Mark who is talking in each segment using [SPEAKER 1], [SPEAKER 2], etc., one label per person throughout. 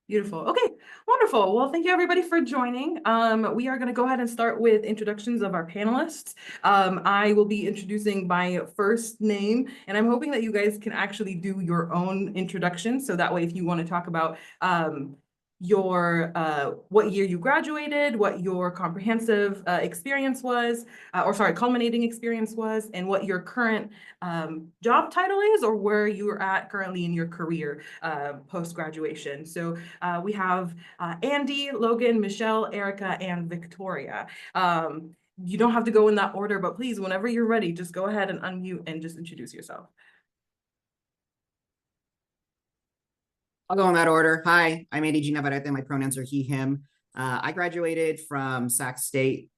[SPEAKER 1] Beautiful. Okay, wonderful. Well, thank you everybody for joining. We are going to go ahead and start with introductions of our panelists. I will be introducing my first name, and I'm hoping that you guys can actually do your own introduction. So that way, if you want to talk about your what year you graduated, what your comprehensive experience was, or sorry, culminating experience was, and what your current job title is, or where you're at currently in your career post-graduation. So we have Andy, Logan, Michelle, Erica, and Victoria. You don't have to go in that order, but please, whenever you're ready, just go ahead and unmute and just introduce yourself.
[SPEAKER 2] I'll go in that order. Hi, I'm Andy G. Navarrete. My pronouns are he, him. I graduated from Sac State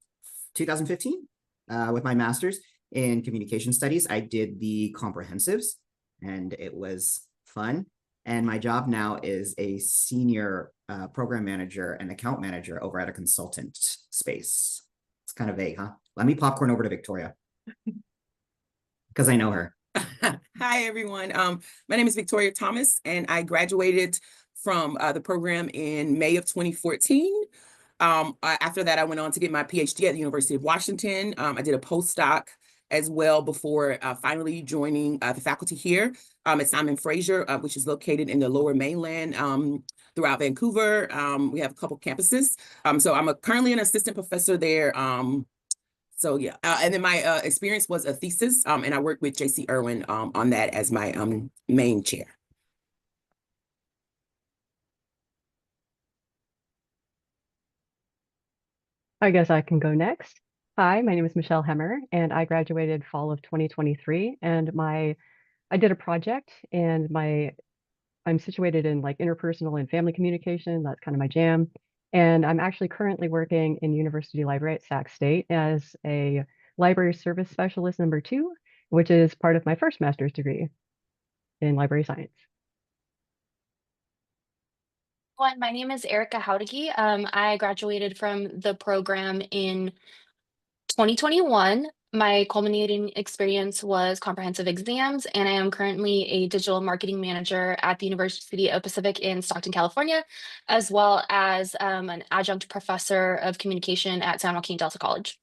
[SPEAKER 2] 2015 with my master's in communication studies. I did the comprehensives and it was fun. And my job now is a senior program manager and account manager over at a consultant space. It's kind of vague, huh? Let me popcorn over to Victoria because I know her.
[SPEAKER 3] Hi, everyone. My name is Victoria Thomas, and I graduated from the program in May of 2014. After that, I went on to get my PhD at the University of Washington. I did a postdoc as well before finally joining the faculty here at Simon Fraser, which is located in the Lower Mainland throughout Vancouver. We have a couple campuses. So I'm currently an assistant professor there. So yeah, and then my experience was a thesis, and I worked with J.C. Irwin on that as my main chair.
[SPEAKER 4] I guess I can go next. Hi, my name is Michelle Hemmer, and I graduated fall of 2023. And I did a project, and I'm situated in like interpersonal and family communication. That's kind of my jam. And I'm actually currently working in University Library at Sac State as a library service specialist number 2, which is part of my first master's degree in library science.
[SPEAKER 5] My name is Erica Haudegi. I graduated from the program in 2021. My culminating experience was comprehensive exams, and I am currently a digital marketing manager at the University of Pacific in Stockton, California, as well as an adjunct professor of communication at San Joaquin Delta College.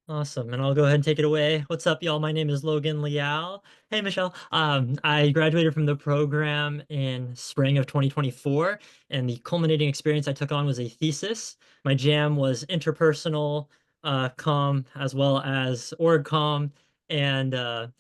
[SPEAKER 6] Awesome. And I'll go ahead and take it away. What's up, y'all? My name is Logan Liao. Hey, Michelle. I graduated from the program in spring of 2024, and the culminating experience I took on was a thesis. My jam was interpersonal comm as well as org comm, and a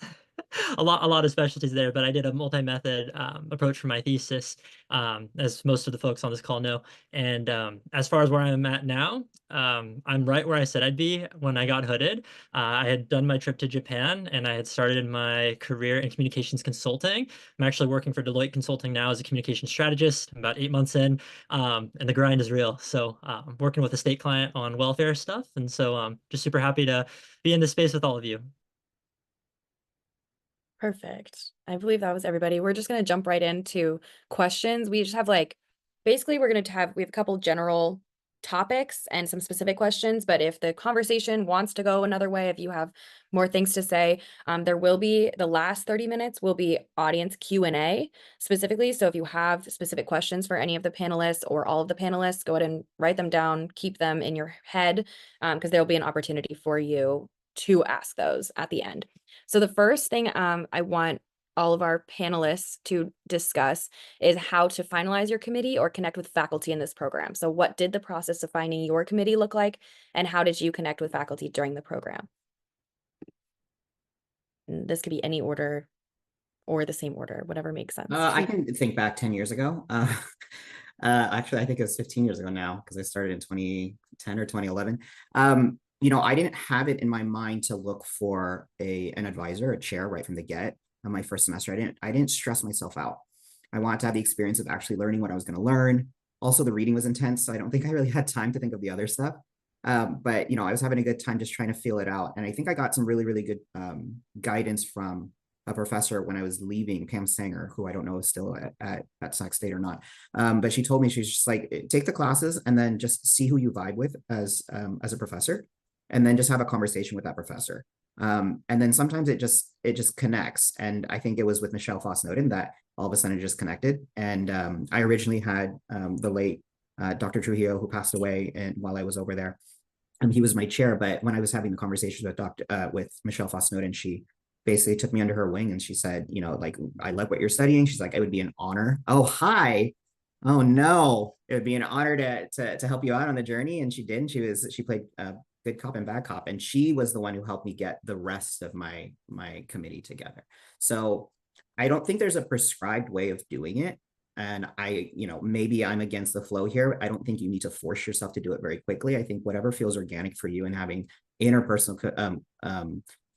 [SPEAKER 6] lot of specialties there, but I did a multi-method approach for my thesis, as most of the folks on this call know. And as far as where I'm at now, I'm right where I said I'd be when I got hooded. I had done my trip to Japan, and I had started my career in communications consulting. I'm actually working for Deloitte Consulting now as a communications strategist. I'm about 8 months in, and the grind is real. So I'm working with a state client on welfare stuff, and so just super happy to be in this space with all of you.
[SPEAKER 7] Perfect. I believe that was everybody. We're just going to jump right into questions. We just have basically we have a couple general topics and some specific questions, but if the conversation wants to go another way, if you have more things to say, there will be the last 30 minutes will be audience Q&A specifically. So if you have specific questions for any of the panelists or all of the panelists, go ahead and write them down, keep them in your head, because there'll be an opportunity for you to ask those at the end. So the first thing I want all of our panelists to discuss is how to finalize your committee or connect with faculty in this program. So what did the process of finding your committee look like, and how did you connect with faculty during the program? And this could be any order or the same order, whatever makes sense.
[SPEAKER 2] I can think back 10 years ago. Actually, I think it was 15 years ago now because I started in 2010 or 2011. I didn't have it in my mind to look for an advisor, a chair right from the get on my first semester. I didn't stress myself out. I wanted to have the experience of actually learning what I was going to learn. Also, the reading was intense, so I don't think I really had time to think of the other stuff. But I was having a good time just trying to feel it out. And I think I got some really, really good guidance from a professor when I was leaving, Pam Sanger, who I don't know is still at Sac State or not. But she told me, she's just like, take the classes and then just see who you vibe with as a professor, and then just have a conversation with that professor. And then sometimes it just connects. And I think it was with Michelle Foss-Snowden that all of a sudden it just connected. And I originally had the late Dr. Trujillo, who passed away and while I was over there. He was my chair, but when I was having the conversation with Michelle Foss-Snowden, she basically took me under her wing and she said, you know, like, I love what you're studying. She's like, it would be an honor. Oh, hi. Oh no, it would be an honor to help you out on the journey. And she did. And she played good cop and bad cop. And she was the one who helped me get the rest of my committee together. So I don't think there's a prescribed way of doing it. And maybe I'm against the flow here. I don't think you need to force yourself to do it very quickly. I think whatever feels organic for you and having interpersonal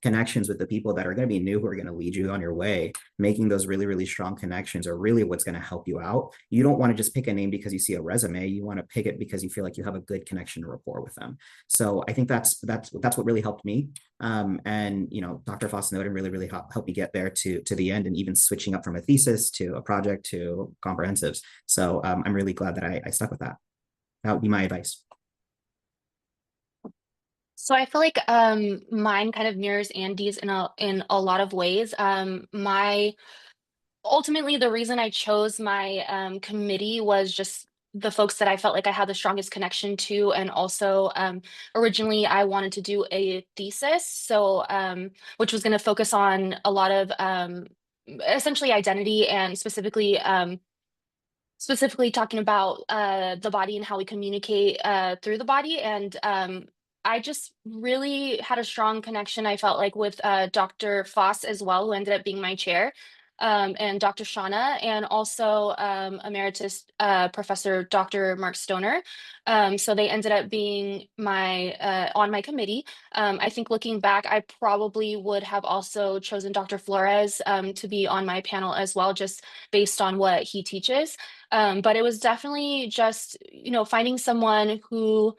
[SPEAKER 2] connections with the people that are going to be new, who are going to lead you on your way, making those really, really strong connections are really what's going to help you out. You don't want to just pick a name because you see a resume. You want to pick it because you feel like you have a good connection and rapport with them. So I think that's what really helped me. And Dr. Foss-Snowden really helped me get there to the end, and even switching up from a thesis to a project to comprehensives. So I'm really glad that I stuck with that. That would be my advice.
[SPEAKER 5] So I feel like mine kind of mirrors Andy's in a lot of ways. Ultimately, the reason I chose my committee was just the folks that I felt like I had the strongest connection to, and also originally I wanted to do a thesis, so which was going to focus on a lot of essentially identity, and specifically talking about the body and how we communicate through the body. And I just really had a strong connection, I felt like, with Dr. Foss as well, who ended up being my chair, and Dr. Shauna, and also Emeritus Professor Dr. Mark Stoner. So they ended up being on my committee. I think looking back, I probably would have also chosen Dr. Flores to be on my panel as well, just based on what he teaches. But it was definitely just, finding someone who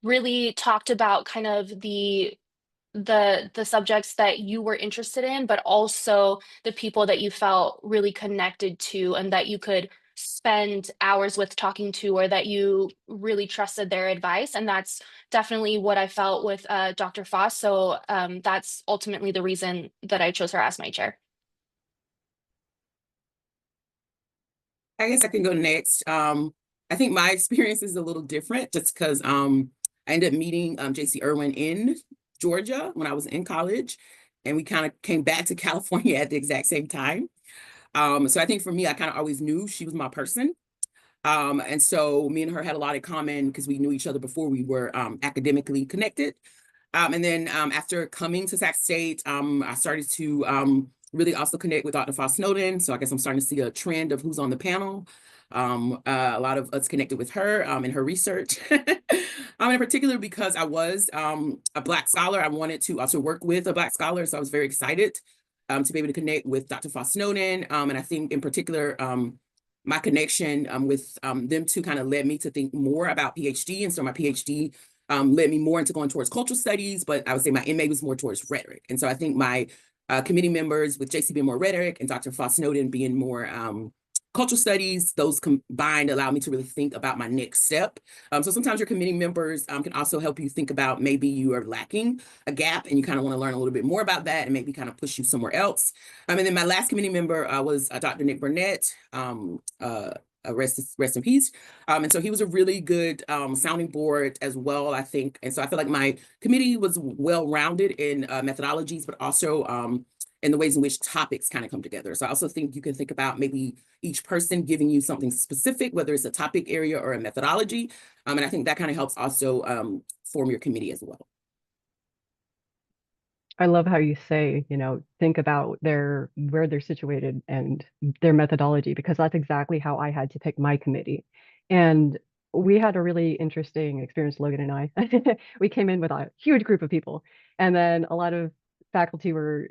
[SPEAKER 5] really talked about kind of the subjects that you were interested in, but also the people that you felt really connected to and that you could spend hours with talking to, or that you really trusted their advice. And that's definitely what I felt with Dr. Foss. So that's ultimately the reason that I chose her as my chair.
[SPEAKER 3] I guess I can go next. I think my experience is a little different, just because I ended up meeting JC Irwin in Georgia when I was in college, and we kind of came back to California at the exact same time. So I think for me, I kind of always knew she was my person. And so me and her had a lot in common because we knew each other before we were academically connected. And then after coming to Sac State, I started to really also connect with Dr. Foss-Snowden. So I guess I'm starting to see a trend of who's on the panel. A lot of us connected with her in her research. In particular, because I was a Black scholar, I wanted to also work with a Black scholar. So I was very excited to be able to connect with Dr. Foss-Snowden. And I think in particular, my connection with them two kind of led me to think more about PhD. And so my PhD led me more into going towards cultural studies, but I would say my MA was more towards rhetoric. And so I think my committee members, with JC being more rhetoric and Dr. Foss-Snowden being more cultural studies, those combined allow me to really think about my next step. So sometimes your committee members can also help you think about maybe you are lacking a gap and you kind of want to learn a little bit more about that and maybe kind of push you somewhere else. And then my last committee member was Dr. Nick Burnett. Rest in peace. And so he was a really good sounding board as well, I think. And so I feel like my committee was well-rounded in methodologies, but also in the ways in which topics kind of come together. So I also think you can think about maybe each person giving you something specific, whether it's a topic area or a methodology. And I think that kind of helps also form your committee as well.
[SPEAKER 4] I love how you say, think about where they're situated and their methodology, because that's exactly how I had to pick my committee. And we had a really interesting experience, Logan and I. We came in with a huge group of people, and then a lot of faculty were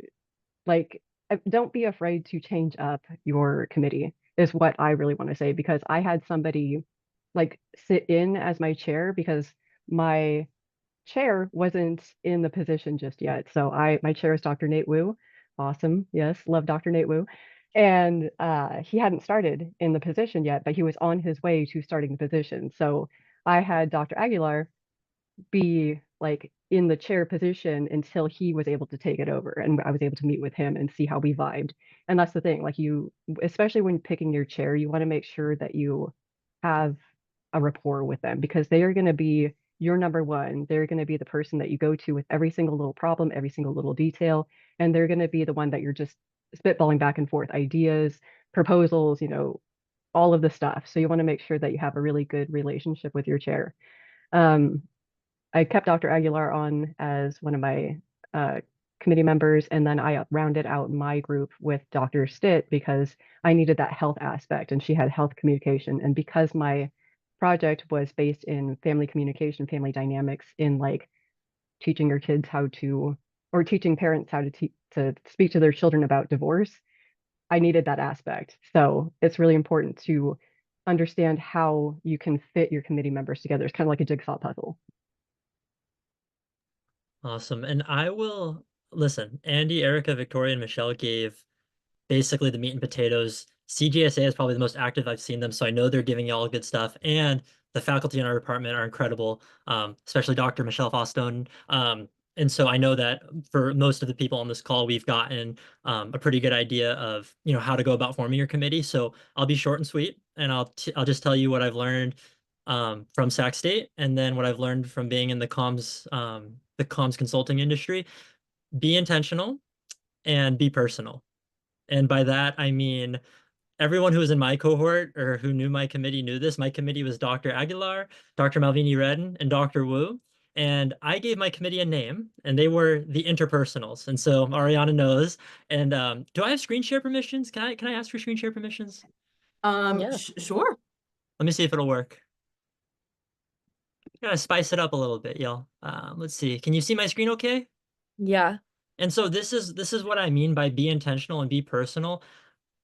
[SPEAKER 4] like, don't be afraid to change up your committee, is what I really want to say, because I had somebody like sit in as my chair because my chair wasn't in the position just yet. So my chair is Dr. Nate Wu. Awesome. Yes, love Dr. Nate Wu. And he hadn't started in the position yet, but he was on his way to starting the position. So I had Dr. Aguilar be like in the chair position until he was able to take it over and I was able to meet with him and see how we vibed. And that's the thing, like you, especially when picking your chair, you want to make sure that you have a rapport with them because they are going to be your number one. They're going to be the person that you go to with every single little problem, every single little detail, and they're going to be the one that you're just spitballing back and forth ideas, proposals, all of the stuff. So you want to make sure that you have a really good relationship with your chair. Um, I kept Dr. Aguilar on as one of my uh, committee members, and then I rounded out my group with Dr. Stitt because I needed that health aspect, and she had health communication. And because my project was based in family communication, family dynamics, in like teaching your kids how to, or teaching parents how to speak to their children about divorce, I needed that aspect. So it's really important to understand how you can fit your committee members together. It's kind of like a jigsaw puzzle.
[SPEAKER 6] Awesome. And I will listen, Andy, Erica, Victoria, and Michelle gave basically the meat and potatoes. CGSA is probably the most active I've seen them, so I know they're giving you all good stuff. And the faculty in our department are incredible, especially Dr. Michelle Fostone. And so I know that for most of the people on this call, we've gotten a pretty good idea of how to go about forming your committee. So I'll be short and sweet, and I'll just tell you what I've learned from Sac State, and then what I've learned from being in the comms consulting industry. Be intentional and be personal. And by that, I mean, everyone who was in my cohort or who knew my committee knew this. My committee was Dr. Aguilar, Dr. Malvini Redden, and Dr. Wu. And I gave my committee a name, and they were the interpersonals. And so Ariana knows. And do I have screen share permissions? Can I ask for screen share permissions?
[SPEAKER 7] Yeah.
[SPEAKER 1] Sure.
[SPEAKER 6] Let me see if it'll work. Gotta spice it up a little bit, y'all. Let's see. Can you see my screen okay?
[SPEAKER 7] Yeah.
[SPEAKER 6] And so this is what I mean by be intentional and be personal.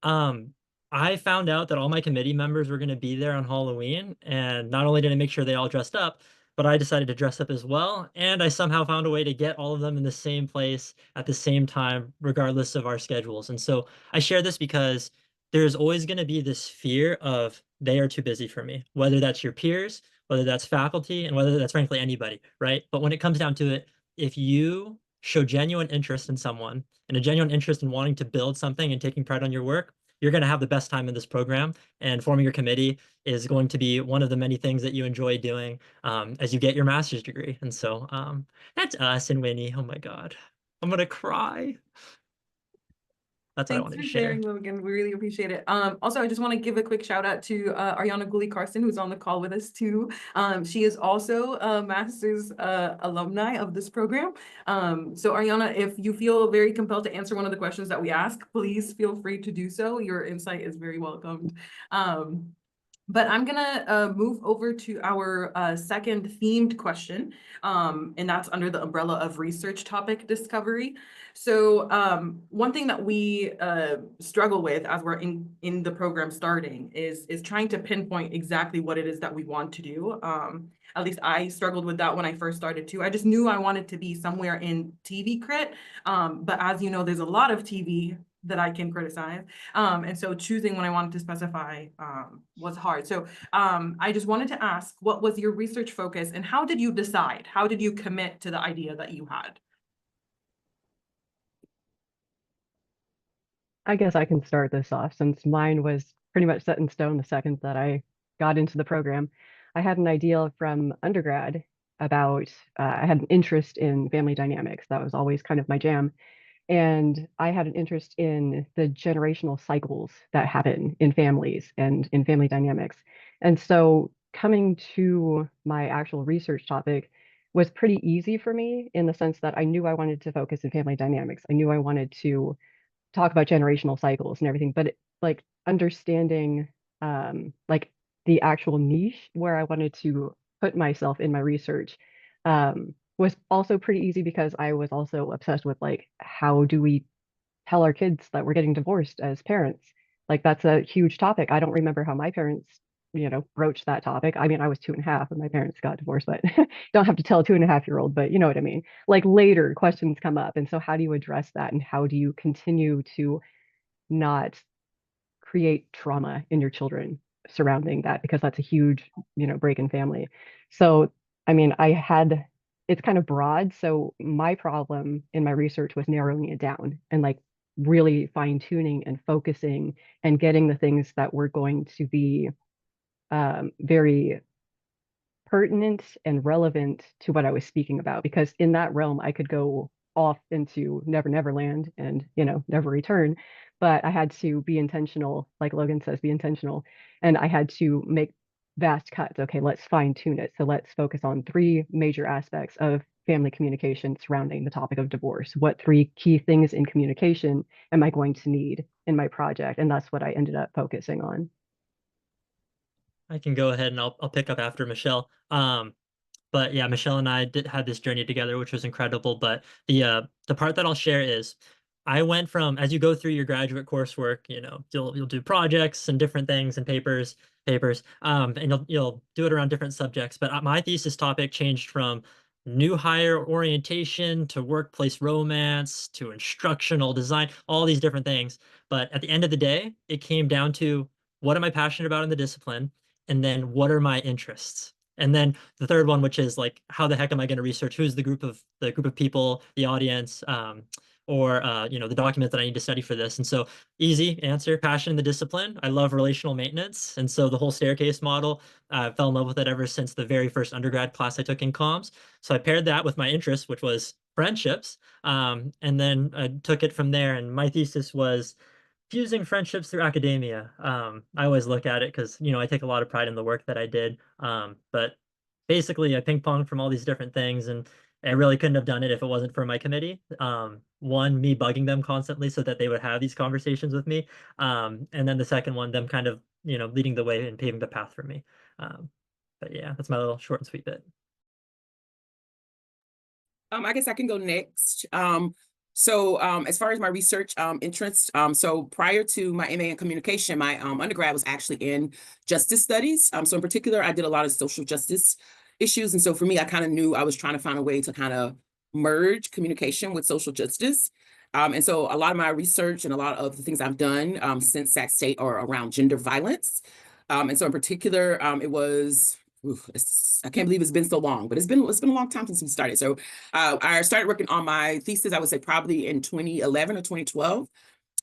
[SPEAKER 6] Um, I found out that all my committee members were going to be there on Halloween, and not only did I make sure they all dressed up, but I decided to dress up as well, and I somehow found a way to get all of them in the same place at the same time, regardless of our schedules. And so I share this because there's always going to be this fear of they are too busy for me, whether that's your peers, whether that's faculty, and whether that's frankly anybody, right? But when it comes down to it, if you show genuine interest in someone and a genuine interest in wanting to build something and taking pride on your work, you're going to have the best time in this program. And forming your committee is going to be one of the many things that you enjoy doing as you get your master's degree. And so that's us and Winnie. Oh my God, I'm going to cry. That's what I
[SPEAKER 1] Thanks
[SPEAKER 6] wanted
[SPEAKER 1] for
[SPEAKER 6] to share.
[SPEAKER 1] sharing, Logan. We really appreciate it. Also, I just want to give a quick shout out to Ariana Gully Carson, who's on the call with us too. She is also a master's alumni of this program. So Ariana, if you feel very compelled to answer one of the questions that we ask, please feel free to do so. Your insight is very welcomed. But I'm gonna move over to our second themed question, and that's under the umbrella of research topic discovery. So one thing that we struggle with as we're in the program starting is trying to pinpoint exactly what it is that we want to do. At least I struggled with that when I first started too. I just knew I wanted to be somewhere in TV crit, but as you know, there's a lot of TV that I can criticize. And so choosing when I wanted to specify was hard. So I just wanted to ask, what was your research focus and how did you decide? How did you commit to the idea that you had?
[SPEAKER 4] I guess I can start this off since mine was pretty much set in stone the second that I got into the program. I had an idea from undergrad about, I had an interest in family dynamics. That was always kind of my jam. And I had an interest in the generational cycles that happen in families and in family dynamics. And so coming to my actual research topic was pretty easy for me in the sense that I knew I wanted to focus in family dynamics. I knew I wanted to talk about generational cycles and everything, but like understanding like the actual niche where I wanted to put myself in my research was also pretty easy because I was also obsessed with like how do we tell our kids that we're getting divorced as parents? Like that's a huge topic. I don't remember how my parents, broached that topic. I mean, I was 2.5 when my parents got divorced, but don't have to tell a 2.5-year-old, but you know what I mean? Like later questions come up. And so how do you address that? And how do you continue to not create trauma in your children surrounding that? Because that's a huge, break in family. So, I mean, I had it's kind of broad. So my problem in my research was narrowing it down and like really fine tuning and focusing and getting the things that were going to be very pertinent and relevant to what I was speaking about. Because in that realm, I could go off into Never Never Land and, you know, never return. But I had to be intentional, like Logan says, be intentional. And I had to make vast cuts. Okay, let's fine tune it. So let's focus on three major aspects of family communication surrounding the topic of divorce. What three key things in communication am I going to need in my project? And that's what I ended up focusing on.
[SPEAKER 6] I can go ahead and I'll pick up after Michelle. But yeah, Michelle and I had this journey together, which was incredible. But the part that I'll share is I went from, as you go through your graduate coursework, you know, you'll do projects and different things and papers, and you'll do it around different subjects. But my thesis topic changed from new hire orientation to workplace romance to instructional design, all these different things. But at the end of the day, it came down to what am I passionate about in the discipline? And then what are my interests? And then the third one, which is like, how the heck am I going to research? Who's the group of people, the audience, or you know, the document that I need to study for this? And so, easy answer: passion in the discipline. I love relational maintenance, and so the whole staircase model, I fell in love with it ever since the very first undergrad class I took in comms. So I paired that with my interest, which was friendships, and then I took it from there. And my thesis was fusing friendships through academia. I always look at it because, you know, I take a lot of pride in the work that I did. But basically I ping ponged from all these different things, and I really couldn't have done it if it wasn't for my committee. One, me bugging them constantly so that they would have these conversations with me. And then the second one, them kind of, you know, leading the way and paving the path for me. But yeah, that's my little short and sweet bit.
[SPEAKER 3] I guess I can go next. As far as my research interests, so prior to my MA in communication, my undergrad was actually in justice studies. So in particular, I did a lot of social justice issues. And so for me, I kind of knew I was trying to find a way to kind of merge communication with social justice. And so a lot of my research and a lot of the things I've done since Sac State are around gender violence. And so in particular, it was I can't believe it's been so long, but it's been a long time since we started. So I started working on my thesis, I would say probably in 2011 or 2012.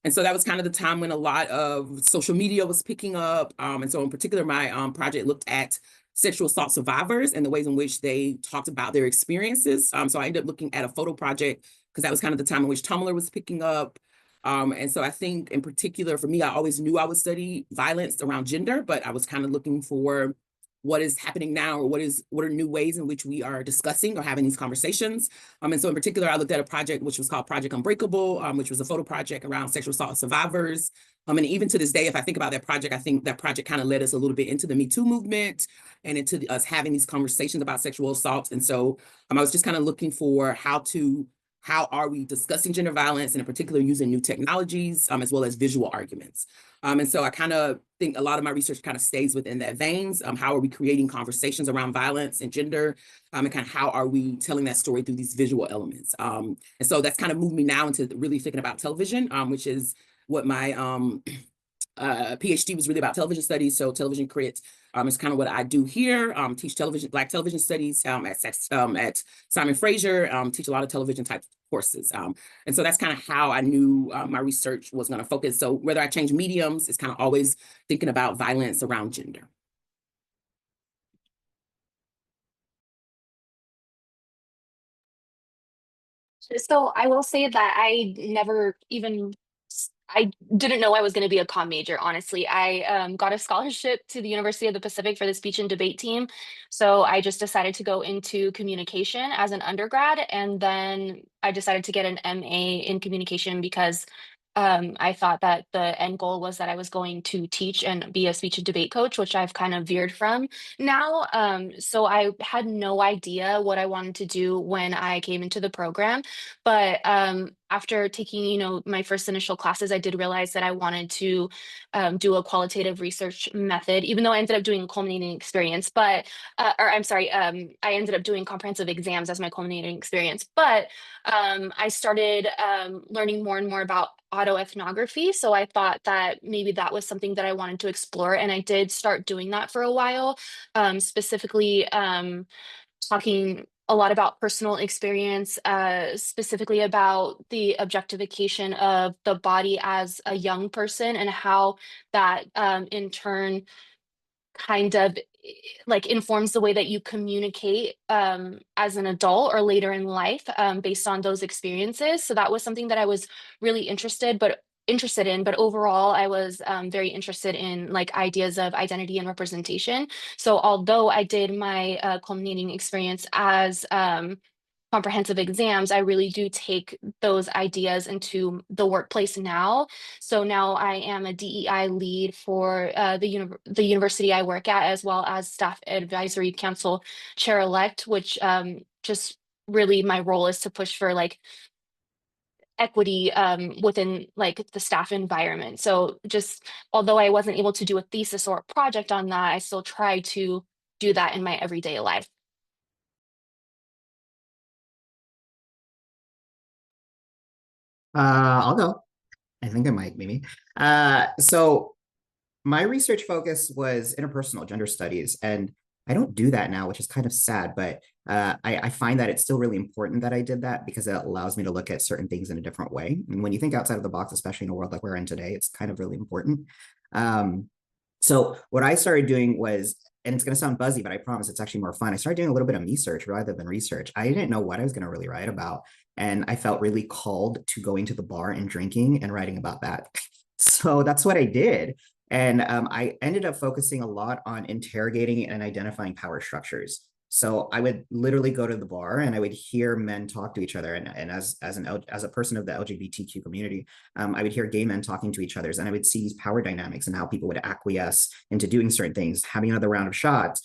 [SPEAKER 3] And so that was kind of the time when a lot of social media was picking up. And so in particular, my project looked at sexual assault survivors and the ways in which they talked about their experiences. So I ended up looking at a photo project because that was kind of the time in which Tumblr was picking up. And so I think in particular for me, I always knew I would study violence around gender, but I was kind of looking for what is happening now, or what are new ways in which we are discussing or having these conversations. And so in particular, I looked at a project which was called Project Unbreakable, which was a photo project around sexual assault survivors. And even to this day, if I think about that project, I think that project kind of led us a little bit into the Me Too movement and into us having these conversations about sexual assault. And so I was just kind of looking for how are we discussing gender violence, and in particular using new technologies, as well as visual arguments. And so I kind of think a lot of my research kind of stays within that veins. How are we creating conversations around violence and gender? And kind of how are we telling that story through these visual elements? And so that's kind of moved me now into really thinking about television, which is what my PhD was really about, television studies. So television credits is kind of what I do here. Teach Black television studies at Simon Fraser, teach a lot of television type courses. And so that's kind of how I knew my research was going to focus. So whether I change mediums, it's kind of always thinking about violence around gender.
[SPEAKER 5] So I will say that I didn't know I was going to be a comm major, honestly. I got a scholarship to the University of the Pacific for the speech and debate team. So I just decided to go into communication as an undergrad. And then I decided to get an MA in communication because I thought that the end goal was that I was going to teach and be a speech and debate coach, which I've kind of veered from now. So I had no idea what I wanted to do when I came into the program. But after taking, my first initial classes, I did realize that I wanted to do a qualitative research method, even though I ended up doing culminating experience. But, I ended up doing comprehensive exams as my culminating experience. But I started learning more and more about autoethnography. So I thought that maybe that was something that I wanted to explore. And I did start doing that for a while, specifically talking a lot about personal experience, specifically about the objectification of the body as a young person and how that in turn kind of like informs the way that you communicate as an adult or later in life based on those experiences. So that was something that I was really interested in, but overall I was very interested in like ideas of identity and representation. So although I did my culminating experience as comprehensive exams, I really do take those ideas into the workplace now. So now I am a DEI lead for the university I work at, as well as staff advisory council chair-elect, which just really my role is to push for like equity within like the staff environment. So just although I wasn't able to do a thesis or a project on that, I still try to do that in my everyday life.
[SPEAKER 2] I'll go. I think I might, maybe. So my research focus was interpersonal gender studies, and I don't do that now, which is kind of sad, but I find that it's still really important that I did that because it allows me to look at certain things in a different way. And when you think outside of the box, especially in a world like we're in today, it's kind of really important. So what I started doing was, and it's going to sound buzzy, but I promise it's actually more fun. I started doing a little bit of research rather than research. I didn't know what I was going to really write about. And I felt really called to going to the bar and drinking and writing about that. So that's what I did. And I ended up focusing a lot on interrogating and identifying power structures. So I would literally go to the bar and I would hear men talk to each other. And as a person of the LGBTQ community, I would hear gay men talking to each other, and I would see these power dynamics and how people would acquiesce into doing certain things, having another round of shots,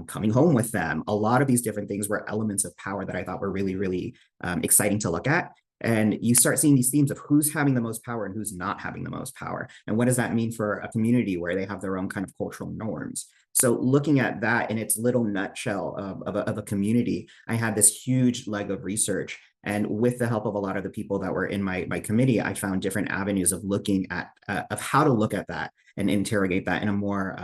[SPEAKER 2] coming home with them. A lot of these different things were elements of power that I thought were really, really exciting to look at. And you start seeing these themes of who's having the most power and who's not having the most power. And what does that mean for a community where they have their own kind of cultural norms? So looking at that in its little nutshell of a community, I had this huge leg of research. And with the help of a lot of the people that were in my committee, I found different avenues of looking at, of how to look at that and interrogate that in a more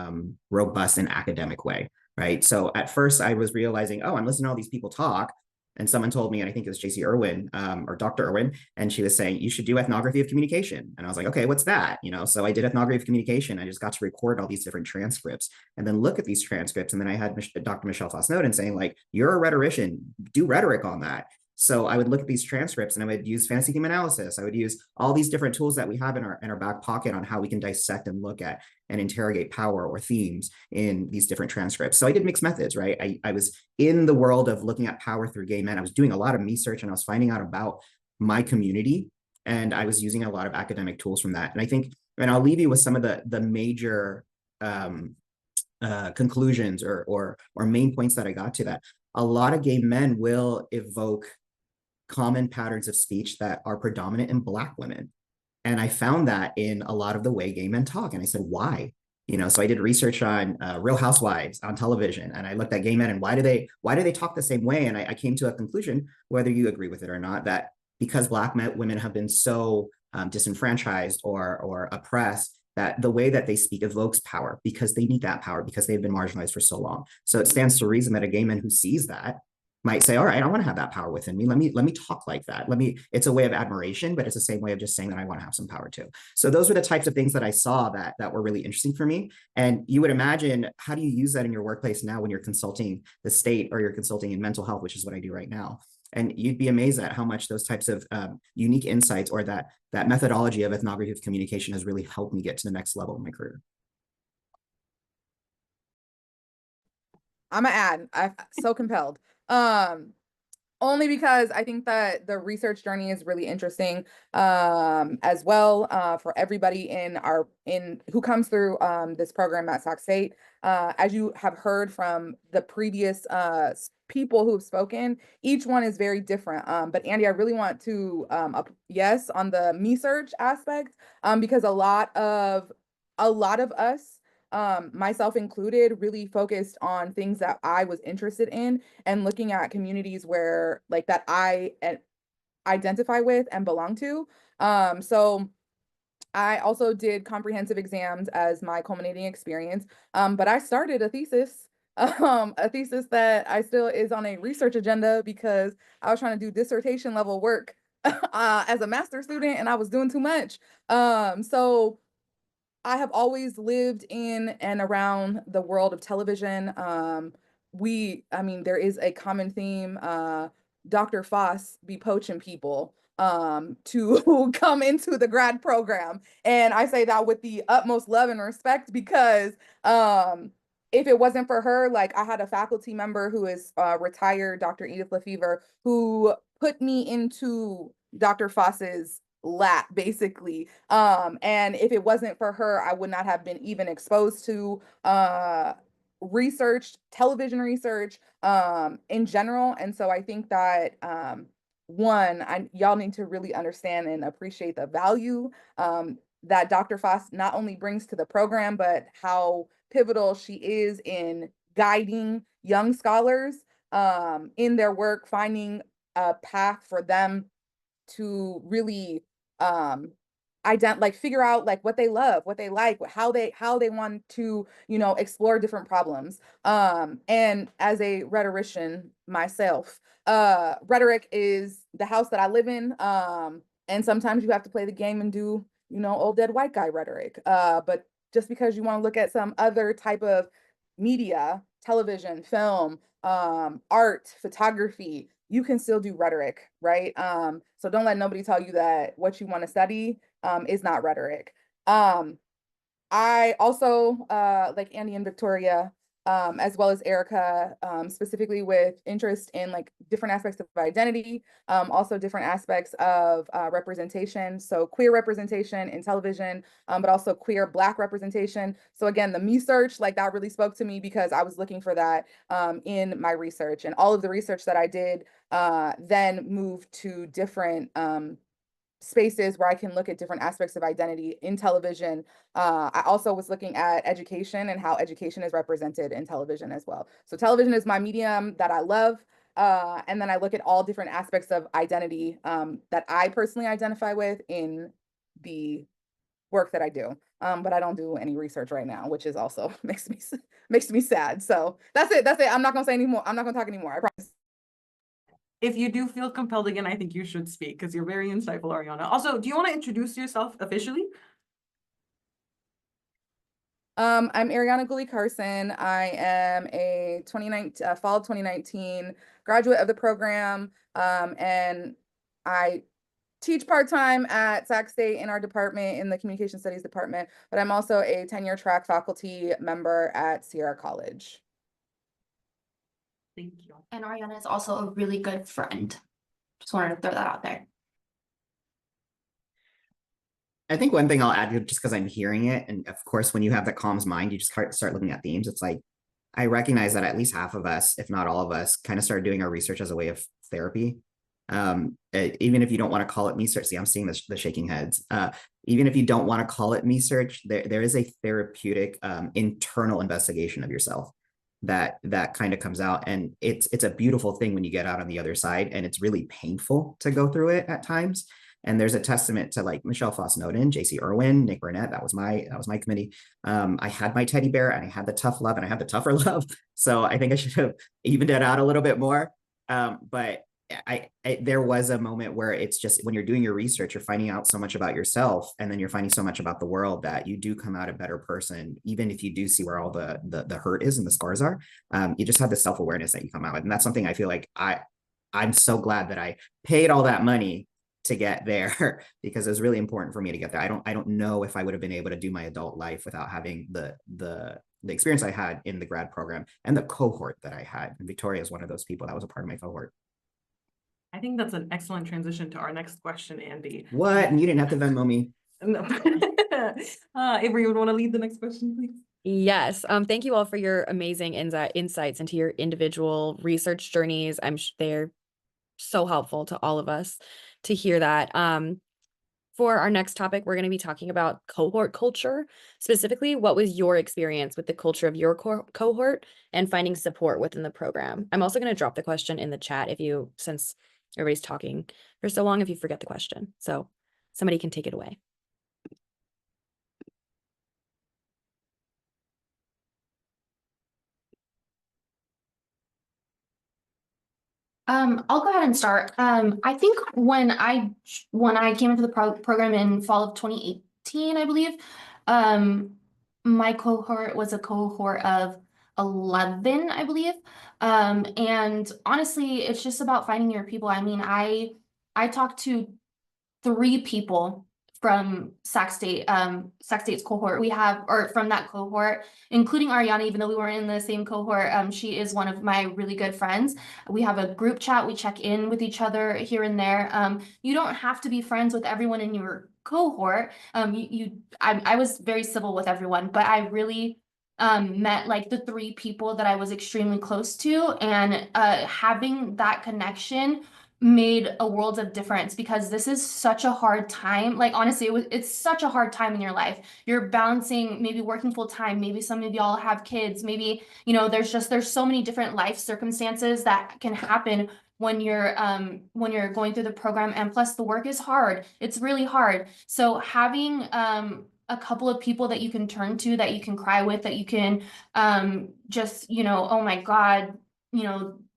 [SPEAKER 2] robust and academic way, right? So at first I was realizing, oh, I'm listening to all these people talk. And someone told me, and I think it was JC Irwin or Dr. Irwin, and she was saying, you should do ethnography of communication. And I was like, okay, what's that? So I did ethnography of communication. I just got to record all these different transcripts and then look at these transcripts. And then I had Dr. Michelle Foss-Snowden saying, like, you're a rhetorician, do rhetoric on that. So I would look at these transcripts and I would use fantasy theme analysis. I would use all these different tools that we have in our back pocket on how we can dissect and look at and interrogate power or themes in these different transcripts. So I did mixed methods, right? I was in the world of looking at power through gay men. I was doing a lot of research and I was finding out about my community, and I was using a lot of academic tools from that. And I think, and I'll leave you with some of the major conclusions or main points that I got to that. A lot of gay men will evoke common patterns of speech that are predominant in Black women. And I found that in a lot of the way gay men talk. And I said, why? So I did research on Real Housewives on television, and I looked at gay men and why do they talk the same way? And I came to a conclusion, whether you agree with it or not, that because Black women have been so disenfranchised or oppressed, that the way that they speak evokes power because they need that power because they've been marginalized for so long. So it stands to reason that a gay man who sees that might say, all right, I want to have that power within me. Let me talk like that. It's a way of admiration, but it's the same way of just saying that I want to have some power too. So those were the types of things that I saw that were really interesting for me. And you would imagine, how do you use that in your workplace now when you're consulting the state or you're consulting in mental health, which is what I do right now? And you'd be amazed at how much those types of unique insights or that methodology of ethnography of communication has really helped me get to the next level of my career.
[SPEAKER 8] I'm gonna add, I'm so compelled. Only because I think that the research journey is really interesting as well for everybody in who comes through this program at Sac State. As you have heard from the previous people who have spoken, each one is very different. But Andy, I really want to yes on the research aspect because a lot of us, myself included, really focused on things that I was interested in and looking at communities where like that I identify with and belong to. So I also did comprehensive exams as my culminating experience, but I started a thesis a thesis that I still is on a research agenda because I was trying to do dissertation level work as a master's student and I was doing too much. So I have always lived in and around the world of television. I mean, there is a common theme. Dr. Foss be poaching people to come into the grad program. And I say that with the utmost love and respect because if it wasn't for her, like I had a faculty member who is retired, Dr. Edith Lefevre, who put me into Dr. Foss's lap basically. And if it wasn't for her, I would not have been even exposed to research, television research in general. And so I think that y'all need to really understand and appreciate the value that Dr. Foss not only brings to the program, but how pivotal she is in guiding young scholars in their work, finding a path for them to really figure out like what they love, what they like, how they want to, explore different problems. And as a rhetorician myself, rhetoric is the house that I live in. And sometimes you have to play the game and do, old dead white guy rhetoric. But just because you want to look at some other type of media, television, film, art, photography, you can still do rhetoric, right? So don't let nobody tell you that what you want to study is not rhetoric. I also, like Andy and Victoria, as well as Erica, specifically with interest in like different aspects of identity, also different aspects of representation. So queer representation in television, but also queer Black representation. So again, the me search, like that really spoke to me because I was looking for that in my research, and all of the research that I did then moved to different spaces where I can look at different aspects of identity in television. I also was looking at education and how education is represented in television as well. So television is my medium that I love. And then I look at all different aspects of identity that I personally identify with in the work that I do. But I don't do any research right now, which is also makes me sad. So that's it. I'm not gonna say anymore. I'm not gonna talk anymore. I promise.
[SPEAKER 1] If you do feel compelled again, I think you should speak because you're very insightful, Ariana. Also, do you want to introduce yourself officially?
[SPEAKER 8] I'm Ariana Gully Carson. I am a fall 2019 graduate of the program. And I teach part-time at Sac State in our department in the communication studies department, but I'm also a tenure track faculty member at Sierra College.
[SPEAKER 1] Thank you.
[SPEAKER 5] And Ariana is also a really good friend. Just wanted to throw that out there.
[SPEAKER 2] I think one thing I'll add, just because I'm hearing it, and of course, when you have that calms mind, you just start looking at themes. It's like, I recognize that at least half of us, if not all of us, kind of started doing our research as a way of therapy. Even if you don't want to call it me search, see, I'm seeing the shaking heads. Even if you don't want to call it me search, there is a therapeutic internal investigation of yourself that kind of comes out, and it's a beautiful thing when you get out on the other side, and it's really painful to go through it at times. And there's a testament to like Michelle Foss-Noden, JC Irwin, Nick Burnett. That was my committee. I had my teddy bear and I had the tough love and I had the tougher love. So I think I should have evened it out a little bit more. But there was a moment where it's just when you're doing your research, you're finding out so much about yourself, and then you're finding so much about the world that you do come out a better person, even if you do see where all the hurt is and the scars are. You just have the self-awareness that you come out with, and that's something I feel like I'm so glad that I paid all that money to get there because it was really important for me to get there. I don't know if I would have been able to do my adult life without having the experience I had in the grad program and the cohort that I had. And Victoria is one of those people that was a part of my cohort.
[SPEAKER 1] I think that's an excellent transition to our next question, Andy.
[SPEAKER 2] What? And you didn't have to Venmo me.
[SPEAKER 1] No. Avery, would want to lead the next question, please?
[SPEAKER 7] Yes. Thank you all for your amazing insights into your individual research journeys. They're so helpful to all of us to hear that. For our next topic, we're going to be talking about cohort culture. Specifically, what was your experience with the culture of your cohort and finding support within the program? I'm also going to drop the question in the chat since everybody's talking for so long, if you forget the question. So somebody can take it away.
[SPEAKER 5] I'll go ahead and start. I think when I came into the program in fall of 2018, I believe, my cohort was a cohort of 11, I believe. And honestly, it's just about finding your people. I mean, I talked to 3 people from Sac State's cohort. We have, or from that cohort, including Ariana, even though we weren't in the same cohort, she is one of my really good friends. We have a group chat. We check in with each other here and there. You don't have to be friends with everyone in your cohort. I was very civil with everyone, but I really met like the 3 people that I was extremely close to, and having that connection made a world of difference, because this is such a hard time. Like, honestly, it's such a hard time in your life. You're balancing maybe working full time, maybe some of y'all have kids, maybe, there's so many different life circumstances that can happen when you're going through the program. And plus the work is hard. It's really hard. So having a couple of people that you can turn to, that you can cry with, that you can just, oh my God,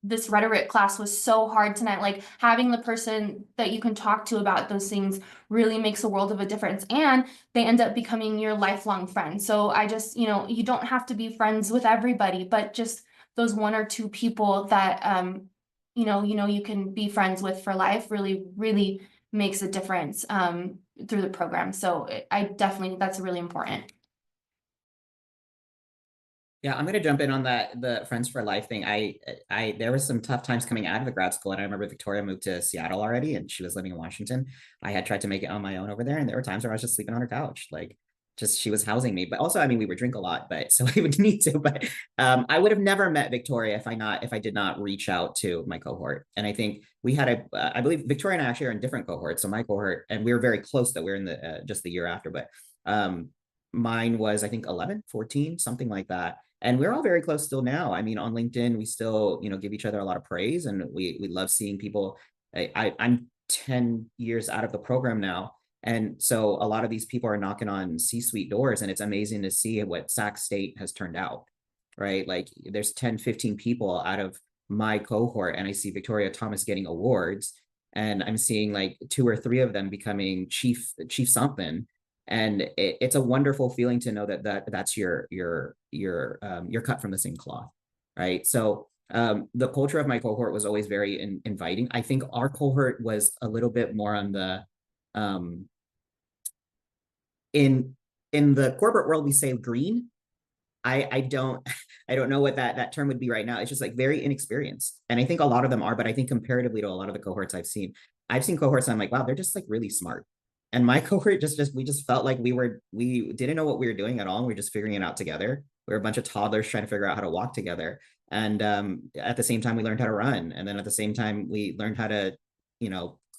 [SPEAKER 5] this rhetoric class was so hard tonight. Like, having the person that you can talk to about those things really makes a world of a difference, and they end up becoming your lifelong friend. So I just, you don't have to be friends with everybody, but just those 1 or 2 people that you can be friends with for life really, really makes a difference through the program. So I definitely, that's really important.
[SPEAKER 2] Yeah, I'm gonna jump in on the Friends for Life thing. There was some tough times coming out of the grad school, and I remember Victoria moved to Seattle already, and she was living in Washington. I had tried to make it on my own over there, and there were times where I was just sleeping on her couch, like just she was housing me. But also, I mean, we would drink a lot, but so I would need to. But I would have never met Victoria if I did not reach out to my cohort. And I think we had I believe Victoria and I actually are in different cohorts. So my cohort, and we were very close that we were in the just the year after, but mine was I think 11, 14, something like that. And we're all very close still now. I mean, on LinkedIn, we still, give each other a lot of praise, and we love seeing people. I'm 10 years out of the program now. And so a lot of these people are knocking on C-suite doors, and it's amazing to see what Sac State has turned out, right? Like there's 10, 15 people out of my cohort, and I see Victoria Thomas getting awards, and I'm seeing like 2 or 3 of them becoming chief something. And it's a wonderful feeling to know that's you're cut from the same cloth, right? So the culture of my cohort was always very inviting. I think our cohort was a little bit more on the in the corporate world we say green. I don't know what that term would be right now. It's just like very inexperienced, and I think a lot of them are. But I think comparatively to a lot of the cohorts I've seen cohorts and I'm like, wow, they're just like really smart. And my cohort we just felt like we didn't know what we were doing at all, and we were just figuring it out together. We were a bunch of toddlers trying to figure out how to walk together, and at the same time we learned how to run, and then at the same time we learned how to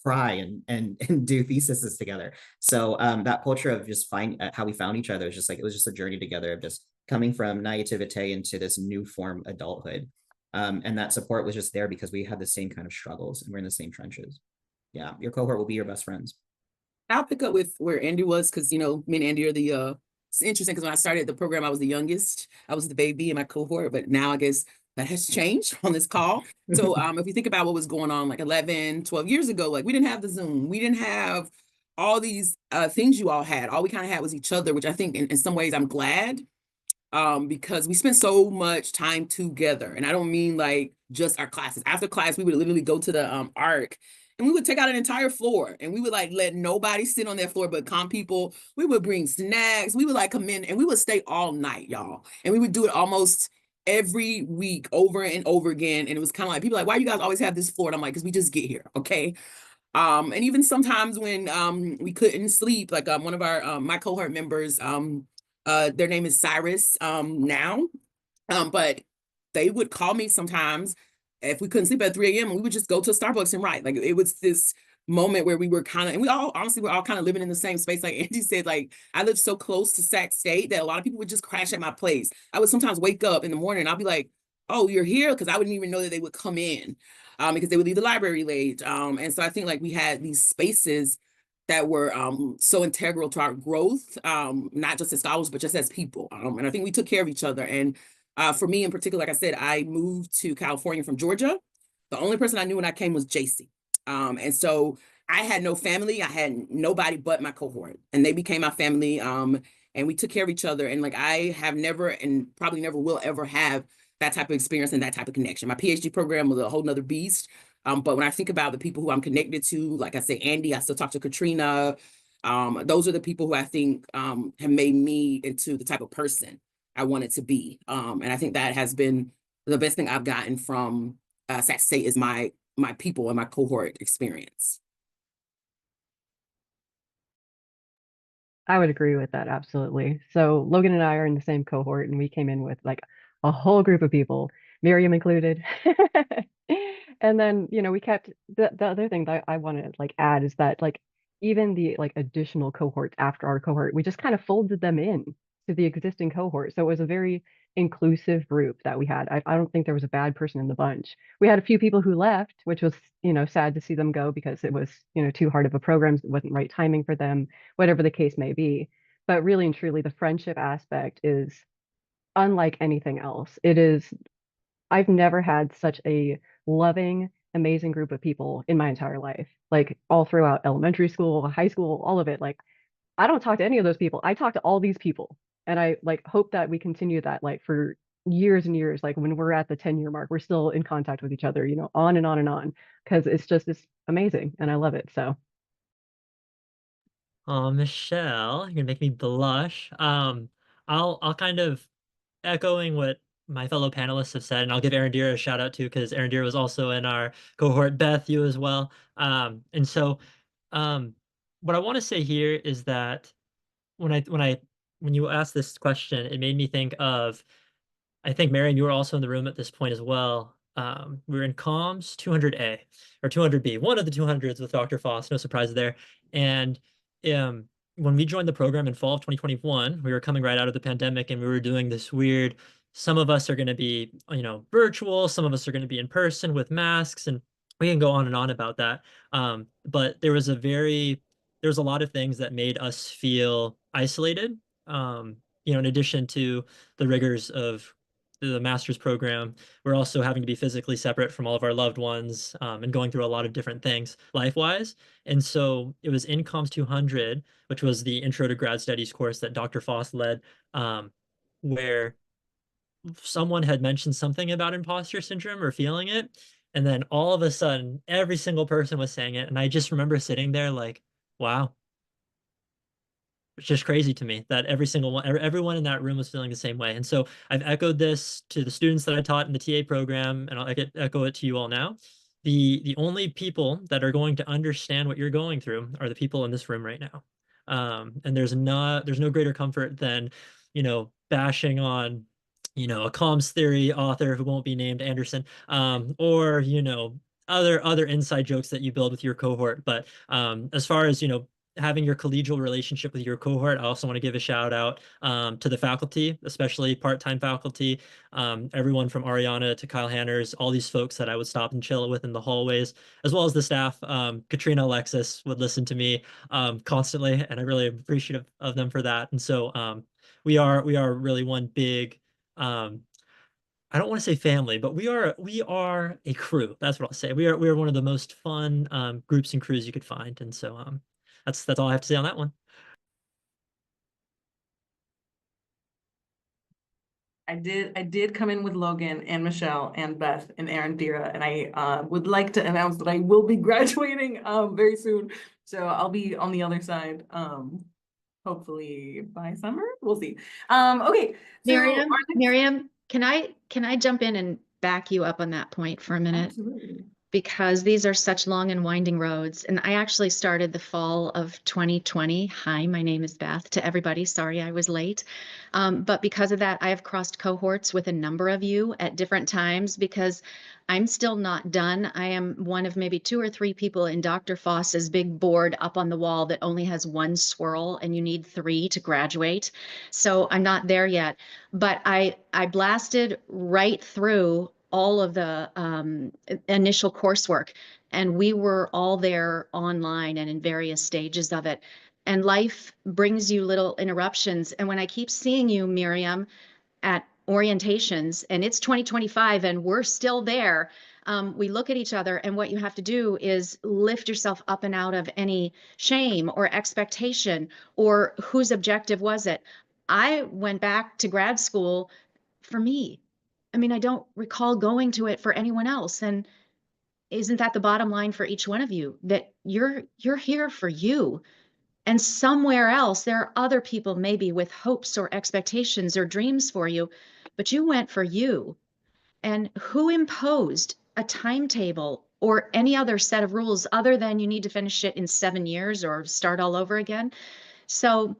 [SPEAKER 2] cry and do theses together. So that culture of just how we found each other is just like, it was just a journey together of just coming from naivete into this new form adulthood. And that support was just there because we had the same kind of struggles, and we're in the same trenches. Yeah, your cohort will be your best friends.
[SPEAKER 3] I'll pick up with where Andy was, because me and Andy are it's interesting because when I started the program, I was the youngest. I was the baby in my cohort, but now I guess that has changed on this call. So if you think about what was going on like 11, 12 years ago, like we didn't have the Zoom, we didn't have all these things you all had. All we kind of had was each other, which I think in some ways I'm glad, because we spent so much time together. And I don't mean like just our classes. After class, we would literally go to the ARC, and we would take out an entire floor, and we would like let nobody sit on that floor but calm people. We would bring snacks. We would like come in, and we would stay all night, y'all. And we would do it almost every week over and over again. And it was kind of like, people like, why you guys always have this floor? And I'm like, because we just get here. Okay. And even sometimes when we couldn't sleep, like one of our my cohort members, their name is Cyrus now, but they would call me sometimes if we couldn't sleep at 3 a.m. and we would just go to Starbucks and write. Like it was this moment where we were kind of, and we all, honestly, we're all kind of living in the same space. Like Andy said, like I live so close to Sac State that a lot of people would just crash at my place. I would sometimes wake up in the morning and I'll be like, oh, you're here? Because I wouldn't even know that they would come in because they would leave the library late. And so I think like we had these spaces that were so integral to our growth, not just as scholars, but just as people. And I think we took care of each other. And for me in particular, like I said, I moved to California from Georgia. The only person I knew when I came was JC. And so I had no family. I had nobody but my cohort, and they became my family. And we took care of each other. And like, I have never, and probably never will ever have that type of experience and that type of connection. My PhD program was a whole nother beast. But when I think about the people who I'm connected to, like I say, Andy, I still talk to Katrina. Those are the people who I think have made me into the type of person I wanted to be. And I think that has been the best thing I've gotten from Sac State is my people and my cohort experience.
[SPEAKER 4] I would agree with that, absolutely. So Logan and I are in the same cohort, and we came in with like a whole group of people, Miriam included. And then, we kept the other thing that I want to like add is that like even the like additional cohorts after our cohort, we just kind of folded them in to the existing cohort. So it was a very inclusive group that we had. I don't think there was a bad person in the bunch. We had a few people who left, which was, sad to see them go because it was, too hard of a program. It wasn't right timing for them, whatever the case may be. But really and truly, the friendship aspect is unlike anything else. I've never had such a loving, amazing group of people in my entire life, like all throughout elementary school, high school, all of it. Like, I don't talk to any of those people. I talk to all these people. And I like hope that we continue that like for years and years. Like when we're at the 10-year mark, we're still in contact with each other, on and on and on. Because it's amazing and I love it. So
[SPEAKER 6] Oh, Michelle, you're gonna make me blush. I'll kind of echoing what my fellow panelists have said, and I'll give Arindira a shout out too, because Arindira was also in our cohort. Beth, you as well. And so, um, what I want to say here is that when you asked this question, it made me think of, I think Marion, you were also in the room at this point as well. We were in comms 200A or 200B, one of the 200s with Dr. Foss, no surprise there. And um, when we joined the program in fall of 2021, we were coming right out of the pandemic and we were doing this weird, some of us are going to be, virtual, some of us are going to be in person with masks, and we can go on and on about that. But there was a lot of things that made us feel isolated. In addition to the rigors of the master's program, we're also having to be physically separate from all of our loved ones, and going through a lot of different things life-wise. And so it was in Comms 200, which was the Intro to Grad Studies course that Dr. Foss led, where someone had mentioned something about imposter syndrome or feeling it. And then all of a sudden, every single person was saying it. And I just remember sitting there like, wow, it's just crazy to me that everyone in that room was feeling the same way. And so I've echoed this to the students that I taught in the TA program, and I'll echo it to you all now. The only people that are going to understand what you're going through are the people in this room right now. And there's no greater comfort than, bashing on, a comms theory author who won't be named, Anderson, or, other inside jokes that you build with your cohort. But as far as, having your collegial relationship with your cohort, I also want to give a shout out to the faculty, especially part-time faculty, everyone from Ariana to Kyle Hanners, all these folks that I would stop and chill with in the hallways, as well as the staff. Katrina, Alexis would listen to me constantly, and I really appreciative of them for that. And so we are really one big, I don't want to say family, but we are a crew. That's what I'll say. We are one of the most fun groups and crews you could find. And so that's all I have to say on that one.
[SPEAKER 1] I did come in with Logan and Michelle and Beth and Arindira, and I would like to announce that I will be graduating very soon. So I'll be on the other side, hopefully by summer. We'll see. Okay. So
[SPEAKER 9] Miriam, can I jump in and back you up on that point for a minute?
[SPEAKER 1] absolutely.
[SPEAKER 9] Because these are such long and winding roads. And I actually started the fall of 2020. Hi, my name is Beth. To everybody, sorry I was late. But because of that, I have crossed cohorts with a number of you at different times because I'm still not done. I am one of maybe 2 or 3 people in Dr. Foss's big board up on the wall that only has 1 swirl and you need 3 to graduate. So I'm not there yet, but I blasted right through all of the initial coursework, and we were all there online and in various stages of it. And life brings you little interruptions. And when I keep seeing you, Miriam, at orientations, and it's 2025 and we're still there, We look at each other, and what you have to do is lift yourself up and out of any shame or expectation or whose objective was it. I went back to grad school for me. I mean, I don't recall going to it for anyone else. And isn't that the bottom line for each one of you, that you're here for you? And somewhere else, there are other people maybe with hopes or expectations or dreams for you, but you went for you. And who imposed a timetable or any other set of rules other than you need to finish it in 7 years or start all over again? So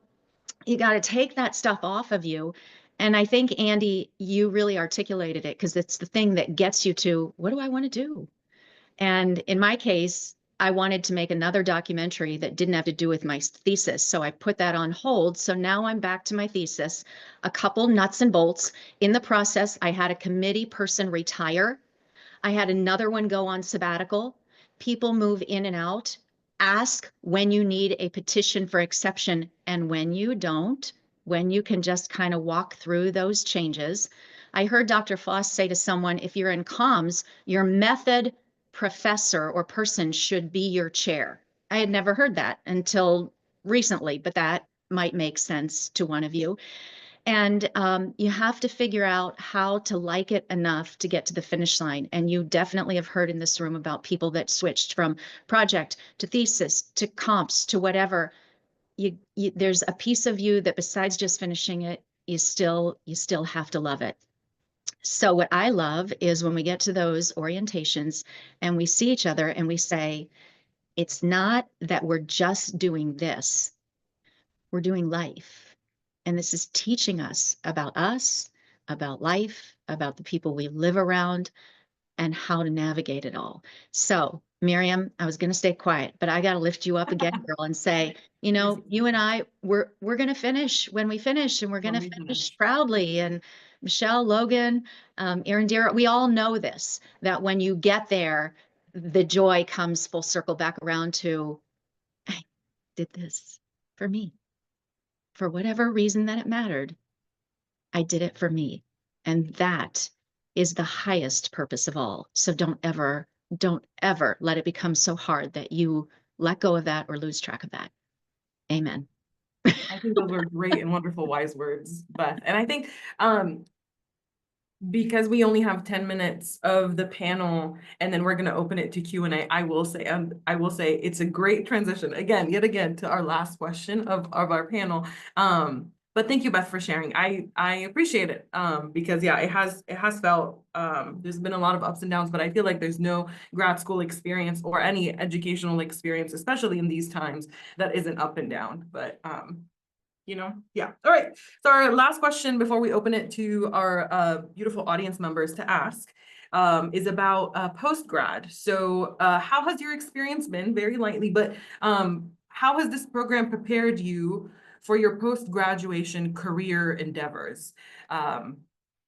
[SPEAKER 9] you got to take that stuff off of you. And I think, Andy, you really articulated it, because it's the thing that gets you to, what do I want to do? And in my case, I wanted to make another documentary that didn't have to do with my thesis. So I put that on hold. So now I'm back to my thesis, a couple nuts and bolts. In the process, I had a committee person retire. I had another one go on sabbatical. People move in and out. Ask when you need a petition for exception and when you don't, when you can just kind of walk through those changes. I heard Dr. Foss say to someone, if you're in comms, your method professor or person should be your chair. I had never heard that until recently, but that might make sense to one of you. And you have to figure out how to like it enough to get to the finish line. And you definitely have heard in this room about people that switched from project to thesis to comps to whatever. There's a piece of you that, besides just finishing it, you still have to love it. So what I love is when we get to those orientations and we see each other and we say, it's not that we're just doing this, we're doing life. And this is teaching us, about life, about the people we live around, and how to navigate it all. So, Miriam, I was going to stay quiet, but I got to lift you up again, girl, and say, you know, you and I, we're going to finish when we finish, and we're going to finish proudly. And Michelle, Logan, Erin, Dara, we all know this, that when you get there, the joy comes full circle back around to, I did this for me. For whatever reason that it mattered, I did it for me. And that is the highest purpose of all. So don't ever let it become so hard that you let go of that or lose track of that. Amen.
[SPEAKER 1] I think those were great and wonderful, wise words, Beth. And I think because we only have 10 minutes of the panel and then we're going to open it to Q&A, I will say it's a great transition yet again to our last question of our panel. But thank you, Beth, for sharing. I appreciate it because yeah, it has felt there's been a lot of ups and downs, but I feel like there's no grad school experience or any educational experience, especially in these times, that isn't up and down. But yeah. All right. So our last question before we open it to our beautiful audience members to ask is about post-grad. So how has your experience been, very lightly, but how has this program prepared you for your post-graduation career endeavors? And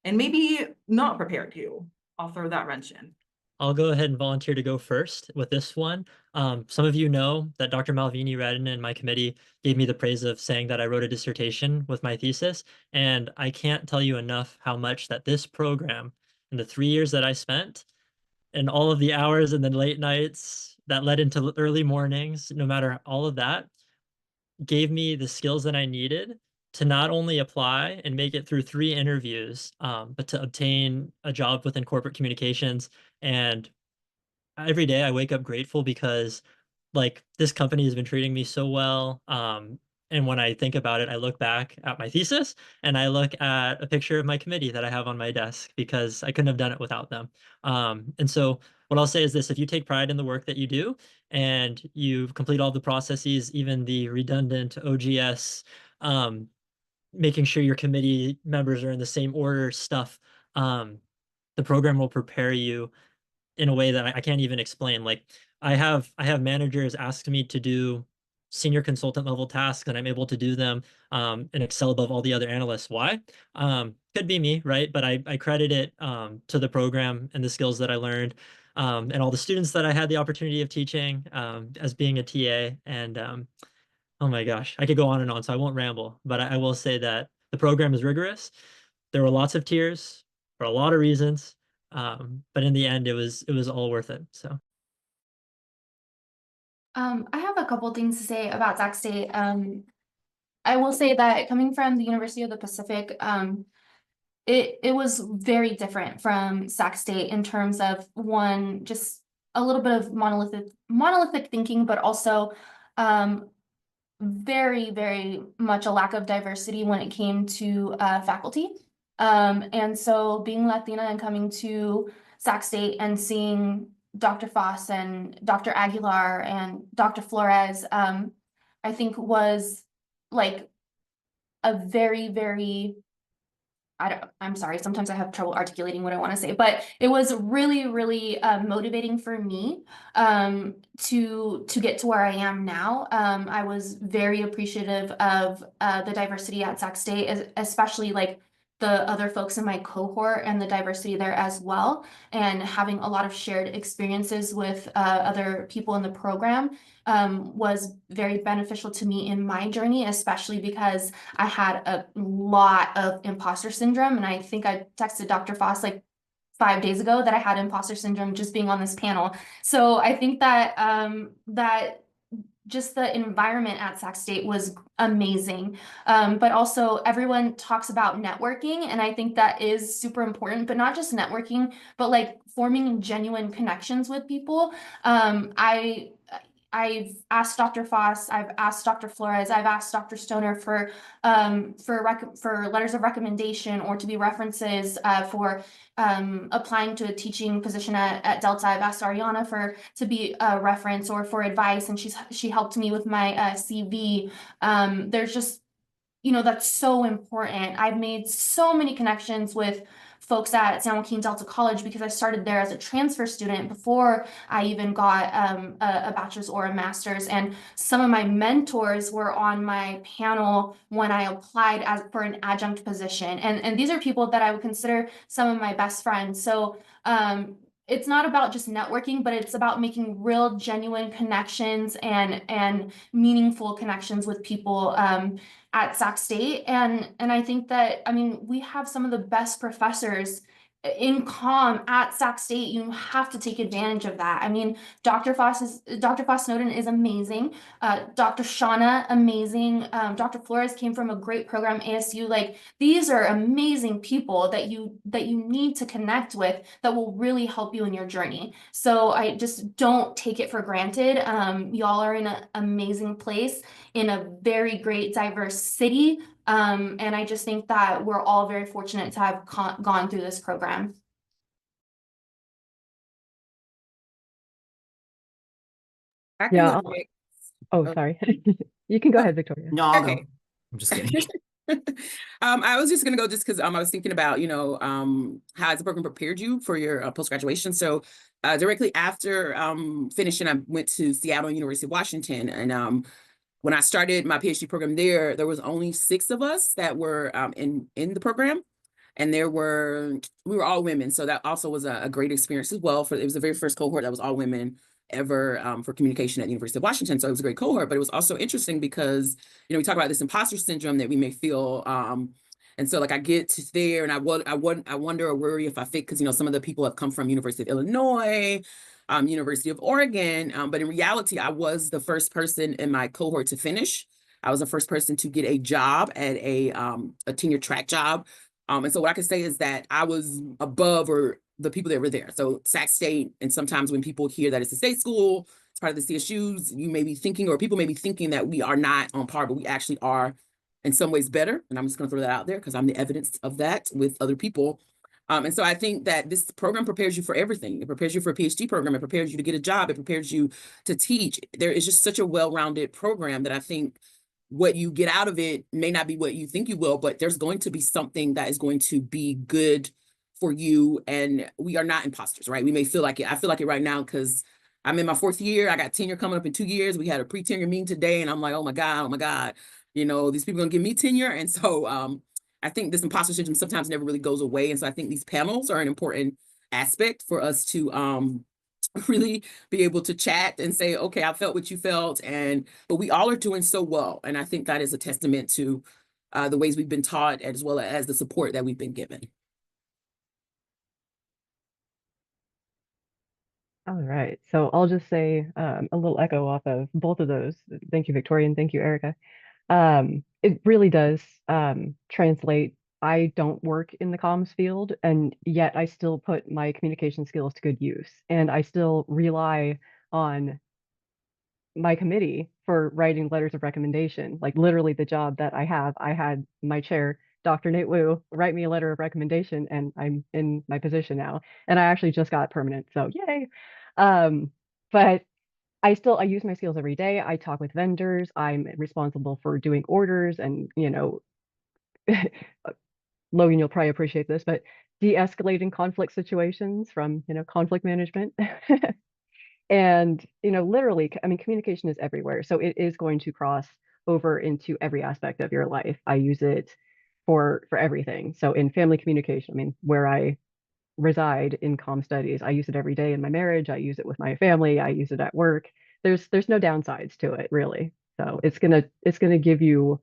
[SPEAKER 1] maybe not prepared you. I'll throw that wrench in.
[SPEAKER 6] I'll go ahead and volunteer to go first with this one. Some of you know that Dr. Malvini Redden and my committee gave me the praise of saying that I wrote a dissertation with my thesis. And I can't tell you enough how much that this program, in the 3 years that I spent, and all of the hours and the late nights that led into early mornings, no matter all of that, gave me the skills that I needed to not only apply and make it through 3 interviews, but to obtain a job within corporate communications. And every day I wake up grateful because like this company has been treating me so well. And when I think about it, I look back at my thesis and I look at a picture of my committee that I have on my desk because I couldn't have done it without them. And so what I'll say is this: if you take pride in the work that you do and you complete all the processes, even the redundant OGS, making sure your committee members are in the same order stuff, the program will prepare you in a way that I can't even explain. Like I have managers ask me to do senior consultant level tasks and I'm able to do them and excel above all the other analysts. Why? Could be me, right? But I credit it to the program and the skills that I learned and all the students that I had the opportunity of teaching as being a TA. And oh my gosh, I could go on and on, so I won't ramble. But I will say that the program is rigorous. There were lots of tears for a lot of reasons. But in the end, it was all worth it. So.
[SPEAKER 5] I have a couple things to say about Sac State. I will say that coming from the University of the Pacific, it was very different from Sac State in terms of one, just a little bit of monolithic thinking, but also very, very much a lack of diversity when it came to faculty. And so being Latina and coming to Sac State and seeing Dr. Foss and Dr. Aguilar and Dr. Flores, I think was like a very, very, I'm sorry, sometimes I have trouble articulating what I want to say, but it was really, really motivating for me to get to where I am now. I was very appreciative of the diversity at Sac State, especially like the other folks in my cohort and the diversity there as well, and having a lot of shared experiences with other people in the program was very beneficial to me in my journey, especially because I had a lot of imposter syndrome. And I think I texted Dr. Foss like 5 days ago that I had imposter syndrome just being on this panel. So I think that that just the environment at Sac State was amazing. But also everyone talks about networking, and I think that is super important, but not just networking, but like forming genuine connections with people. I've asked Dr. Foss, I've asked Dr. Flores, I've asked Dr. Stoner for letters of recommendation or to be references for applying to a teaching position at Delta. I've asked Ariana to be a reference or for advice, and she helped me with my CV. There's just, that's so important. I've made so many connections with folks at San Joaquin Delta College because I started there as a transfer student before I even got a bachelor's or a master's. And some of my mentors were on my panel when I applied for an adjunct position. And these are people that I would consider some of my best friends. So it's not about just networking, but it's about making real, genuine connections and meaningful connections with people at Sac State. And I think that, we have some of the best professors in comm at Sac State. You have to take advantage of that. Dr. Foss Snowden is amazing. Dr. Shauna, amazing. Dr. Flores came from a great program, ASU. Like, these are amazing people that you need to connect with that will really help you in your journey. So I just don't take it for granted. Y'all are in an amazing place in a very great, diverse city. And I just think that we're all very fortunate to have gone through this program.
[SPEAKER 3] I can
[SPEAKER 4] Yeah.
[SPEAKER 3] go next.
[SPEAKER 4] Oh, sorry. You can go ahead, Victoria.
[SPEAKER 2] No, I'll
[SPEAKER 3] Okay.
[SPEAKER 2] go. I'm just kidding.
[SPEAKER 3] I was just gonna go just because I was thinking about how the program prepared you for your post-graduation. So directly after finishing, I went to Seattle University of Washington, and when I started my PhD program there was only 6 of us that were in the program, and we were all women. So that also was a great experience as well. It was the very first cohort that was all women ever for communication at the University of Washington. So it was a great cohort, but it was also interesting because, we talk about this imposter syndrome that we may feel. And so like I get to there and I wonder or worry if I fit, because, some of the people have come from University of Illinois, University of Oregon. But in reality, I was the first person in my cohort to finish. I was the first person to get a job at a tenure track job. And so what I can say is that I was above or the people that were there. So Sac State, and sometimes when people hear that it's a state school, it's part of the CSUs, you may be thinking, or people may be thinking that we are not on par, but we actually are in some ways better. And I'm just going to throw that out there because I'm the evidence of that with other people. And so I think that this program prepares you for everything. It prepares you for a PhD program. It prepares you to get a job. It prepares you to teach. There is just such a well-rounded program that I think what you get out of it may not be what you think you will, but there's going to be something that is going to be good for you. And we are not imposters, right? We may feel like it. I feel like it right now because I'm in my 4th year. I got tenure coming up in 2 years. We had a pre-tenure meeting today, and I'm like, oh my God, these people gonna give me tenure. And so I think this imposter syndrome sometimes never really goes away. And so I think these panels are an important aspect for us to really be able to chat and say, okay, I felt what you felt, but we all are doing so well. And I think that is a testament to the ways we've been taught, as well as the support that we've been given.
[SPEAKER 4] All right. So I'll just say a little echo off of both of those. Thank you, Victoria, and thank you, Erica. It really does translate. I don't work in the comms field, and yet I still put my communication skills to good use. And I still rely on my committee for writing letters of recommendation. Like literally the job that I have, I had my chair, Dr. Nate Wu, write me a letter of recommendation, and I'm in my position now. And I actually just got permanent, so yay. But I use my skills every day. I talk with vendors. I'm responsible for doing orders and, Logan, you'll probably appreciate this, but de-escalating conflict situations from, conflict management. And, literally, I mean, communication is everywhere. So it is going to cross over into every aspect of your life. I use it for everything. So in family communication, I mean, where I reside in comm studies, I use it every day in my marriage. I use it with my family. I use it at work. There's no downsides to it, really. So it's gonna give you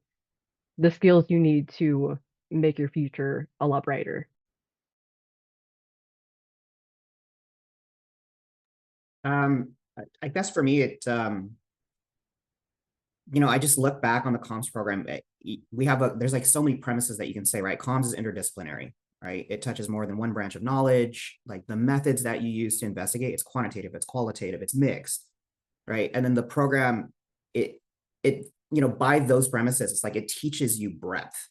[SPEAKER 4] the skills you need to make your future a lot brighter.
[SPEAKER 2] I guess for me, I just look back on the comms program. There's like so many premises that you can say, right? Comms is interdisciplinary, right? It touches more than one branch of knowledge. Like the methods that you use to investigate, it's quantitative, it's qualitative, it's mixed, right? And then the program, it by those premises, it's like it teaches you breadth.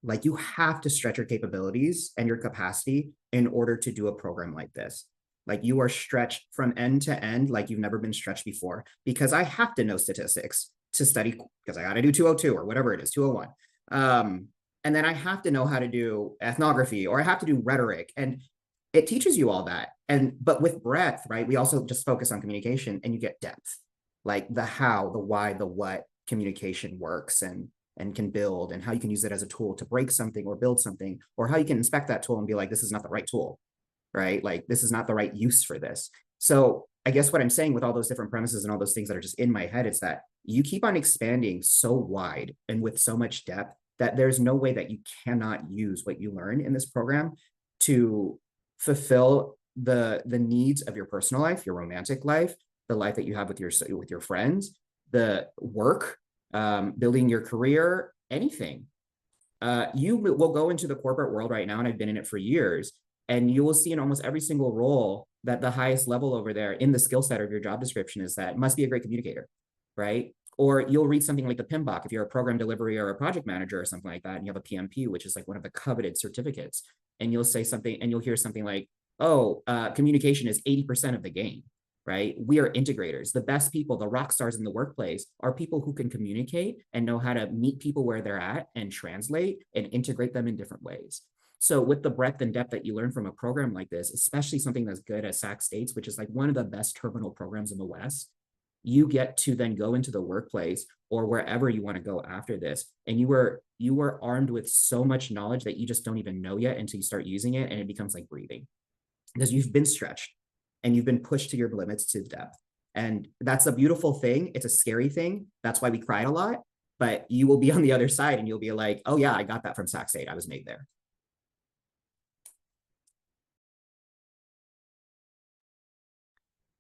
[SPEAKER 2] Like you have to stretch your capabilities and your capacity in order to do a program like this. Like you are stretched from end to end like you've never been stretched before, because I have to know statistics to study, because I got to do 202 or whatever it is, 201. And then I have to know how to do ethnography, or I have to do rhetoric, and it teaches you all that. But with breadth, right, we also just focus on communication, and you get depth, like the how, the why, the what communication works and can build, and how you can use it as a tool to break something or build something, or how you can inspect that tool and be like, this is not the right tool, right? Like this is not the right use for this. So I guess what I'm saying with all those different premises and all those things that are just in my head is that you keep on expanding so wide and with so much depth that there's no way that you cannot use what you learn in this program to fulfill the needs of your personal life, your romantic life, the life that you have with your friends, the work, building your career, anything. You will go into the corporate world right now, and I've been in it for years, and you will see in almost every single role that the highest level over there in the skill set of your job description is that must be a great communicator, right? Or you'll read something like the PMBOK if you're a program delivery or a project manager or something like that, and you have a PMP, which is like one of the coveted certificates, and you'll say something, and you'll hear something like, oh, communication is 80% of the game, right? We are integrators. The best people, the rock stars in the workplace, are people who can communicate and know how to meet people where they're at and translate and integrate them in different ways. So with the breadth and depth that you learn from a program like this, especially something that's good as Sac State's, which is like one of the best terminal programs in the West, you get to then go into the workplace or wherever you want to go after this. And you were armed with so much knowledge that you just don't even know yet until you start using it. And it becomes like breathing, because you've been stretched and you've been pushed to your limits to depth. And that's a beautiful thing. It's a scary thing. That's why we cried a lot, but you will be on the other side and you'll be like, oh yeah, I got that from Sac State. I was made there.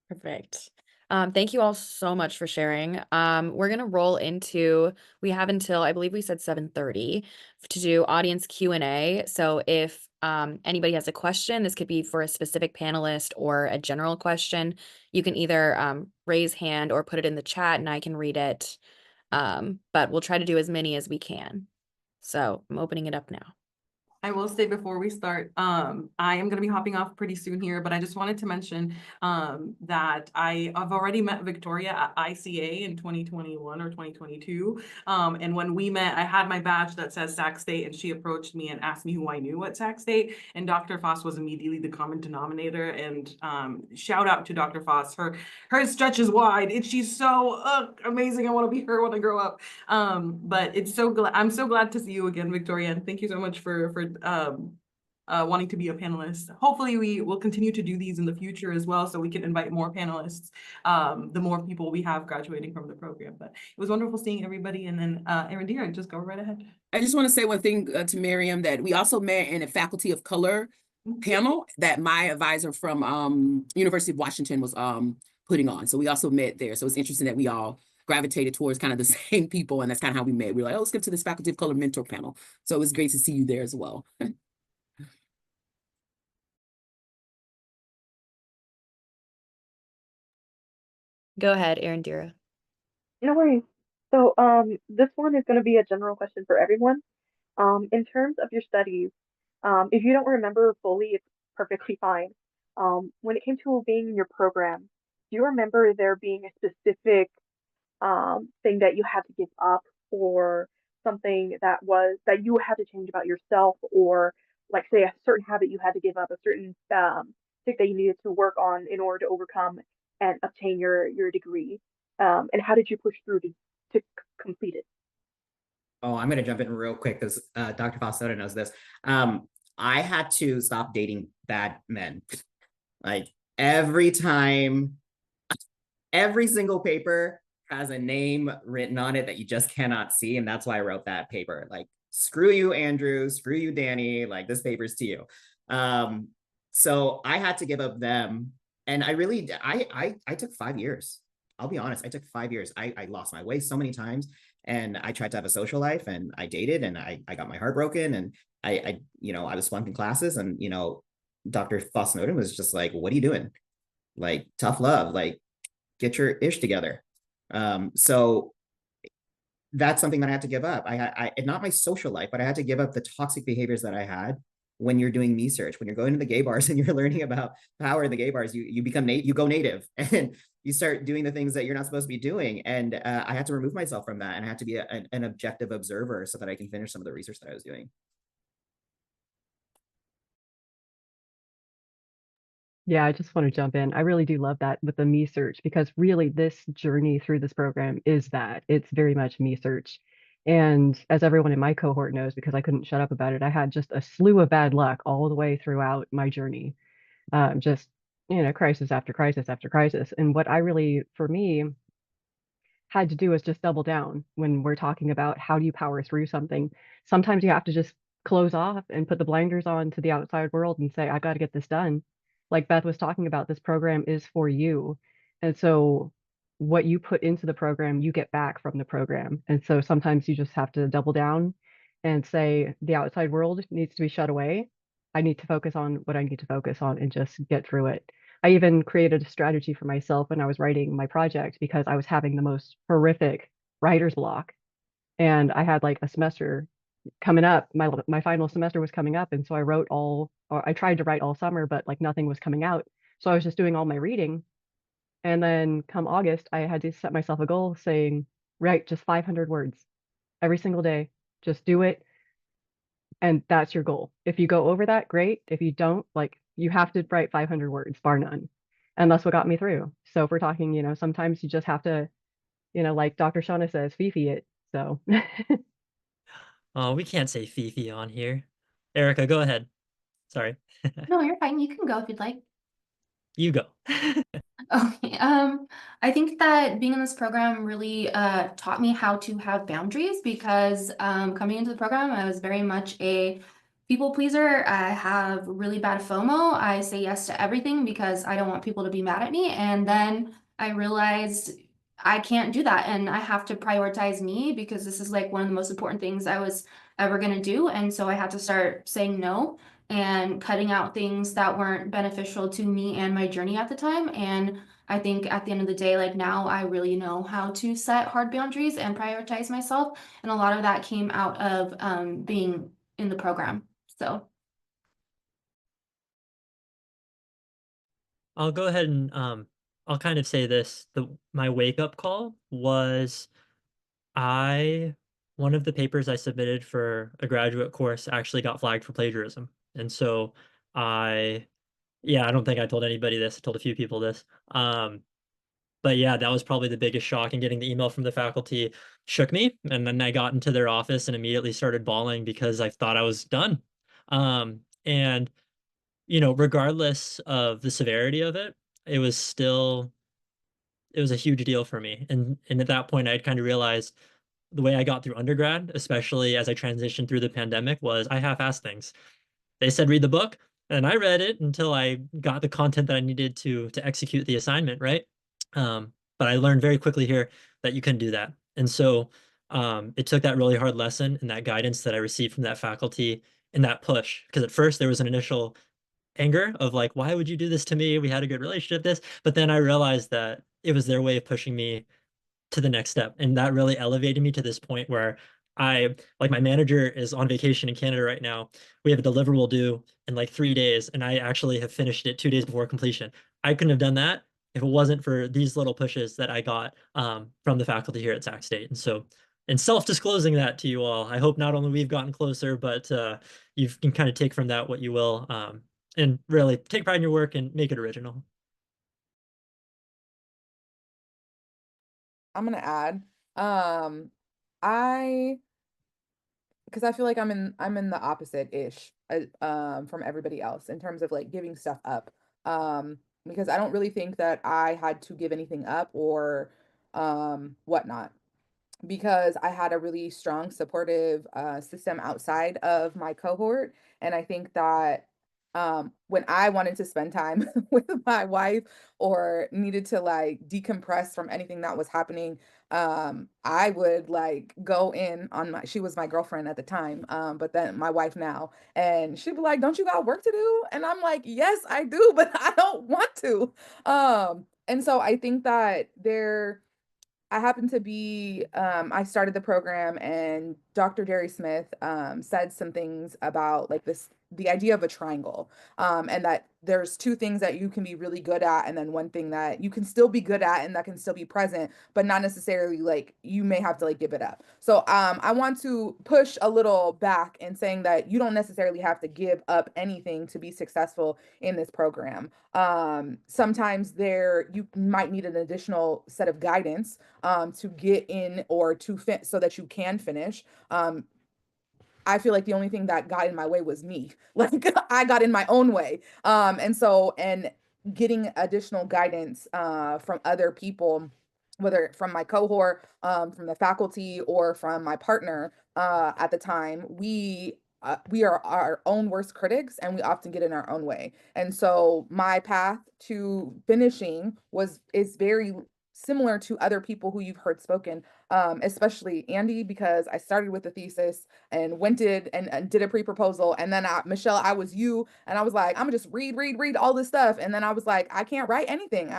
[SPEAKER 7] Perfect. Thank you all so much for sharing. We're gonna roll into, we have until, I believe we said 7:30 to do audience Q&A. So if anybody has a question, this could be for a specific panelist or a general question, you can either raise hand or put it in the chat and I can read it. But we'll try to do as many as we can. So I'm opening it up now.
[SPEAKER 1] I will say before we start, I am going to be hopping off pretty soon here, but I just wanted to mention that I've already met Victoria at ICA in 2021 or 2022. And when we met, I had my badge that says Sac State, and she approached me and asked me who I knew at Sac State. And Dr. Foss was immediately the common denominator. And shout out to Dr. Foss. Her stretches wide. She's so amazing. I want to be her when I grow up. But I'm so glad to see you again, Victoria. And thank you so much for wanting to be a panelist. Hopefully we will continue to do these in the future as well, so we can invite more panelists, the more people we have graduating from the program. But it was wonderful seeing everybody. And then Erin Deere, just go right ahead.
[SPEAKER 3] I just want to say one thing to Miriam, that we also met in a faculty of color panel that my advisor from University of Washington was putting on. So we also met there. So it's interesting that we all gravitated towards kind of the same people, and that's kind of how we met. We were like, oh, let's get to this Faculty of Color mentor panel. So it was great to see you there as well.
[SPEAKER 7] Go ahead, Arindira.
[SPEAKER 10] No worries. So, this one is going to be a general question for everyone. In terms of your studies, if you don't remember fully, it's perfectly fine. When it came to being in your program, do you remember there being a specific thing that you had to give up, or something that you had to change about yourself, or like say a certain habit you had to give up, a certain thing that you needed to work on in order to overcome and obtain your degree? And how did you push through to complete it?
[SPEAKER 2] Oh, I'm gonna jump in real quick because Dr. Falsetta knows this. I had to stop dating bad men. Like every time, every single paper has a name written on it that you just cannot see, and that's why I wrote that paper. Like, screw you, Andrew. Screw you, Danny. Like, this paper's to you. So I had to give up them, and I took 5 years. I'll be honest, I took 5 years. I lost my way so many times, and I tried to have a social life, and I dated, and I got my heart broken, and I was flunking classes, and Dr. Foss-Snowden was just like, "What are you doing? Like, tough love. Like, get your ish together." So that's something that I had to give up. Not my social life, but I had to give up the toxic behaviors that I had. When you're doing research, when you're going to the gay bars and you're learning about power in the gay bars, you become you go native and you start doing the things that you're not supposed to be doing. And I had to remove myself from that, and I had to be an objective observer so that I can finish some of the research that I was doing.
[SPEAKER 4] Yeah, I just want to jump in. I really do love that with the me search, because really this journey through this program is that it's very much me search. And as everyone in my cohort knows, because I couldn't shut up about it, I had just a slew of bad luck all the way throughout my journey. Just, crisis after crisis after crisis. And what I really, for me, had to do is just double down when we're talking about how do you power through something. Sometimes you have to just close off and put the blinders on to the outside world and say, I've got to get this done. Like Beth was talking about, this program is for you. And so what you put into the program, you get back from the program. And so sometimes you just have to double down and say, the outside world needs to be shut away. I need to focus on what I need to focus on and just get through it. I even created a strategy for myself when I was writing my project, because I was having the most horrific writer's block. And I had like a semester coming up. My final semester was coming up. And so I tried to write all summer, but like nothing was coming out. So I was just doing all my reading. And then come August, I had to set myself a goal saying, write just 500 words every single day. Just do it. And that's your goal. If you go over that, great. If you don't, like, you have to write 500 words, bar none. And that's what got me through. So if we're talking, sometimes you just have to, like Dr. Shauna says, Fifi it. So
[SPEAKER 6] Oh, we can't say Fifi on here. Erica, go ahead. Sorry.
[SPEAKER 5] No, you're fine. You can go if you'd like.
[SPEAKER 6] You go.
[SPEAKER 5] Okay. I think that being in this program really taught me how to have boundaries, because coming into the program, I was very much a people pleaser. I have really bad FOMO. I say yes to everything because I don't want people to be mad at me. And then I realized I can't do that, and I have to prioritize me, because this is like one of the most important things I was ever going to do. And so I had to start saying no and cutting out things that weren't beneficial to me and my journey at the time. And I think at the end of the day, like now I really know how to set hard boundaries and prioritize myself. And a lot of that came out of being in the program. So
[SPEAKER 6] I'll go ahead and I'll kind of say this. My wake up call was one of the papers I submitted for a graduate course actually got flagged for plagiarism. And so I don't think I told anybody this. I told a few people this. But yeah, that was probably the biggest shock, and getting the email from the faculty shook me. And then I got into their office and immediately started bawling because I thought I was done. And regardless of the severity of it, it was a huge deal for me. And at that point I had kind of realized the way I got through undergrad, especially as I transitioned through the pandemic, was I half-assed things. They said read the book, And I read it until I got the content that I needed to execute the assignment, right? But I learned very quickly here that you couldn't do that. And so it took that really hard lesson and that guidance that I received from that faculty and that push. Because at first there was an initial anger of like, why would you do this to me? We had a good relationship, this. But then I realized that it was their way of pushing me to the next step. And that really elevated me to this point where like my manager is on vacation in Canada right now. We have a deliverable due in like 3 days, and I actually have finished it 2 days before completion. I couldn't have done that if it wasn't for these little pushes that I got from the faculty here at Sac State. And so, in self-disclosing that to you all, I hope not only we've gotten closer, but you can kind of take from that what you will, and really take pride in your work and make it original.
[SPEAKER 8] I'm gonna add, I because I feel like I'm in the opposite-ish from everybody else in terms of like giving stuff up. Because I don't really think that I had to give anything up or whatnot, because I had a really strong supportive system outside of my cohort. And I think that when I wanted to spend time with my wife or needed to like decompress from anything that was happening, I would like go in on she was my girlfriend at the time, but then my wife now, and she'd be like, don't you got work to do? And I'm like, yes, I do, but I don't want to. And so I think that I happened to be, I started the program, and Dr. Jerry Smith said some things about like the idea of a triangle, and that there's two things that you can be really good at, and then one thing that you can still be good at and that can still be present, but not necessarily like you may have to like give it up. So I want to push a little back in saying that you don't necessarily have to give up anything to be successful in this program. Sometimes you might need an additional set of guidance to get in or to fit so that you can finish. I feel like the only thing that got in my way was me. Like I got in my own way. And getting additional guidance from other people, whether from my cohort, from the faculty, or from my partner at the time, we are our own worst critics, and we often get in our own way. And so my path to finishing is very similar to other people who you've heard spoken, especially Andy, because I started with the thesis and and did a pre-proposal. And then Michelle, I was you, and I was like, I'm gonna just read all this stuff. And then I was like, I can't write anything.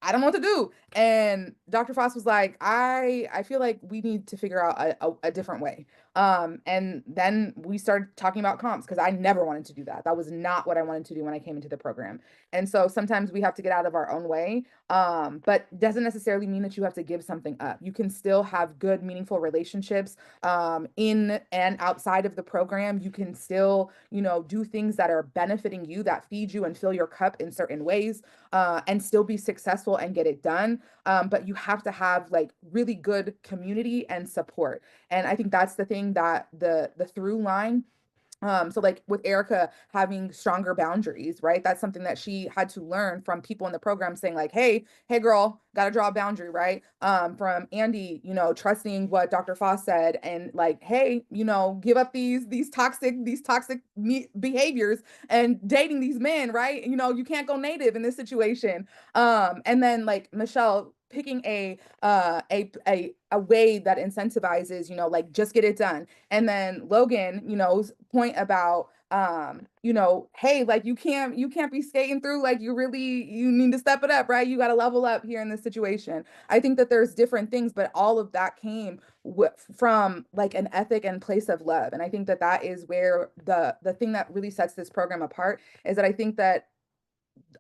[SPEAKER 8] I don't know what to do. And Dr. Foss was like, I feel like we need to figure out a different way. And then we started talking about comps, because I never wanted to do that. That was not what I wanted to do when I came into the program. And so sometimes we have to get out of our own way. But doesn't necessarily mean that you have to give something up. You can still have good, meaningful relationships in and outside of the program. You can still, do things that are benefiting you, that feed you and fill your cup in certain ways, and still be successful and get it done. But you have to have like really good community and support. And I think that's the thing that the through line. So like with Erica having stronger boundaries, right? That's something that she had to learn from people in the program saying like, hey girl, gotta draw a boundary, right? From Andy, trusting what Dr. Foss said, and like, hey, give up these toxic behaviors and dating these men, right? You can't go native in this situation. And then like Michelle picking a way that incentivizes, like just get it done. And then Logan, point about hey, like you can't be skating through, like you need to step it up, right? You got to level up here in this situation. I think that there's different things, but all of that came from like an ethic and place of love. And I think that that is where the thing that really sets this program apart is that I think that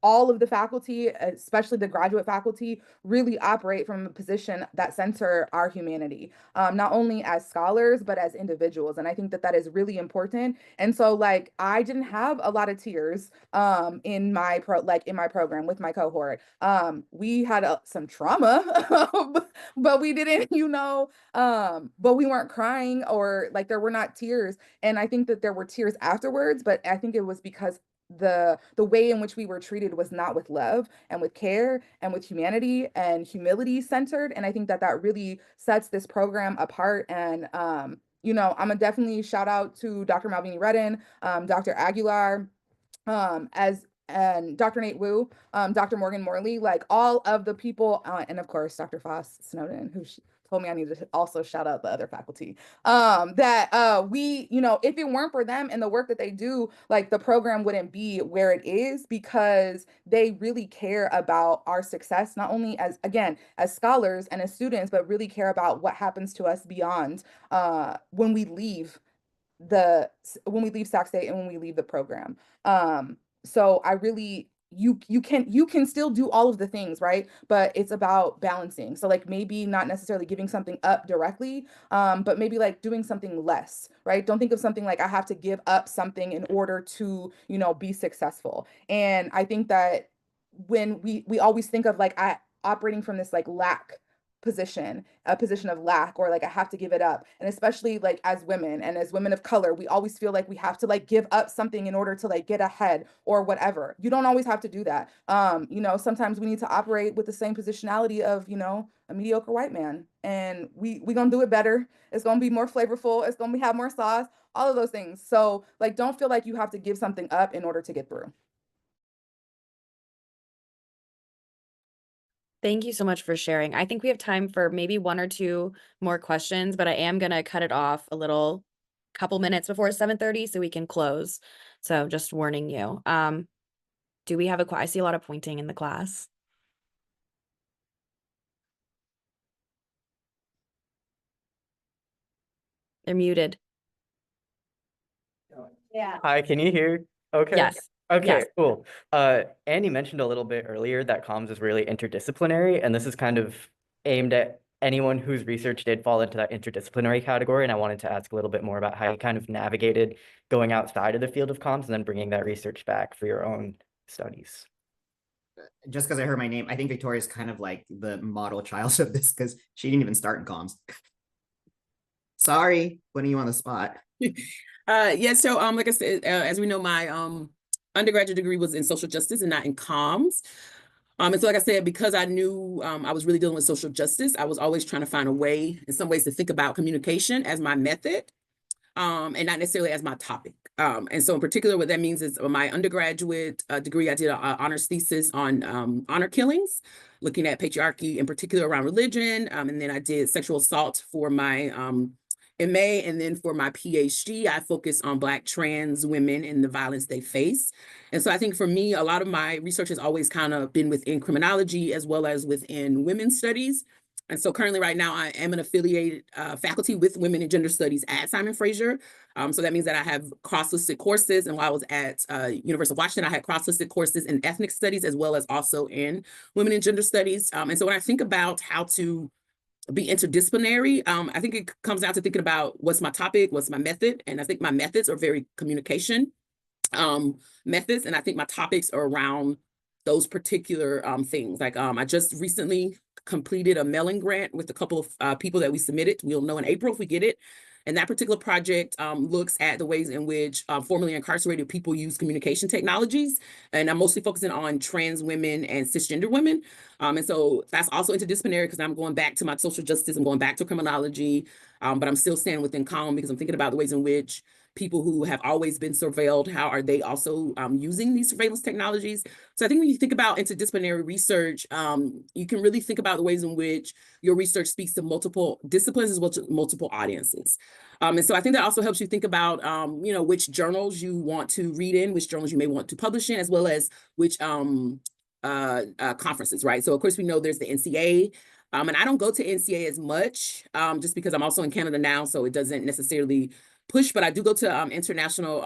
[SPEAKER 8] all of the faculty, especially the graduate faculty, really operate from a position that center our humanity, not only as scholars, but as individuals. And I think that that is really important. And so like, I didn't have a lot of tears in my program with my cohort. We had some trauma, but we didn't, but we weren't crying, or like there were not tears. And I think that there were tears afterwards, but I think it was because the way in which we were treated was not with love and with care and with humanity and humility centered. And I think that that really sets this program apart. And I'm gonna definitely shout out to Dr. Malvini Redden, Dr. Aguilar, and Dr. Nate Wu, Dr. Morgan Morley, like all of the people, and of course, Dr. Foss Snowden, who told me I needed to also shout out the other faculty, that we, you know, if it weren't for them and the work that they do, like the program wouldn't be where it is, because they really care about our success, not only as, again, as scholars and as students, but really care about what happens to us beyond when we leave Sac State and when we leave the program. So I really, you can still do all of the things, right? But it's about balancing. So like maybe not necessarily giving something up directly, but maybe like doing something less, right? Don't think of something like I have to give up something in order to, you know, be successful. And I think that when we always think of like operating from this like lack position, a position of lack, or like I have to give it up. And especially like as women and as women of color, we always feel like we have to like give up something in order to like get ahead or whatever. You don't always have to do that. You know, sometimes we need to operate with the same positionality of, you know, a mediocre white man. And we gonna do it better. It's gonna be more flavorful. It's gonna have more sauce, all of those things. So like don't feel like you have to give something up in order to get through.
[SPEAKER 7] Thank you so much for sharing. I think we have time for maybe one or two more questions, but I am gonna cut it off a little couple minutes before 7:30 so we can close. So just warning you. Do we have I see a lot of pointing in the class. They're muted.
[SPEAKER 11] Yeah. Hi, can you hear? Okay.
[SPEAKER 7] Yes.
[SPEAKER 11] Okay,
[SPEAKER 7] Yes.
[SPEAKER 11] cool. Annie mentioned a little bit earlier that comms is really interdisciplinary, and this is kind of aimed at anyone whose research did fall into that interdisciplinary category. And I wanted to ask a little bit more about how you kind of navigated going outside of the field of comms and then bringing that research back for your own studies.
[SPEAKER 2] Just because I heard my name, I think Victoria's kind of like the model child of this because she didn't even start in comms. Sorry, putting you on the spot.
[SPEAKER 3] Yeah, so like I said, as we know, my undergraduate degree was in social justice and not in comms. And so like I said, because I knew I was really dealing with social justice, I was always trying to find a way, in some ways, to think about communication as my method, and not necessarily as my topic. And so in particular, what that means is my undergraduate degree, I did an honors thesis on honor killings, looking at patriarchy, in particular around religion. And then I did sexual assault for my MA, and then for my PhD, I focused on Black trans women and the violence they face. And so I think for me, a lot of my research has always kind of been within criminology as well as within women's studies. And so currently right now, I am an affiliated faculty with Women and Gender Studies at Simon Fraser. So that means that I have cross-listed courses. And while I was at University of Washington, I had cross-listed courses in ethnic studies as well as also in Women and Gender Studies. And so when I think about how to be interdisciplinary, I think it comes down to thinking about what's my topic, what's my method. And I think my methods are very communication methods. And I think my topics are around those particular things. Like I just recently completed a mailing grant with a couple of people that we submitted. We'll know in April if we get it. And that particular project looks at the ways in which formerly incarcerated people use communication technologies. And I'm mostly focusing on trans women and cisgender women. And so that's also interdisciplinary because I'm going back to my social justice, I'm going back to criminology, but I'm still staying within comm because I'm thinking about the ways in which people who have always been surveilled, how are they also using these surveillance technologies? So I think when you think about interdisciplinary research, you can really think about the ways in which your research speaks to multiple disciplines as well as multiple audiences. And so I think that also helps you think about, you know, which journals you want to read in, which journals you may want to publish in, as well as which conferences, right? So of course we know there's the NCA, and I don't go to NCA as much, just because I'm also in Canada now, so it doesn't necessarily push, but I do go to international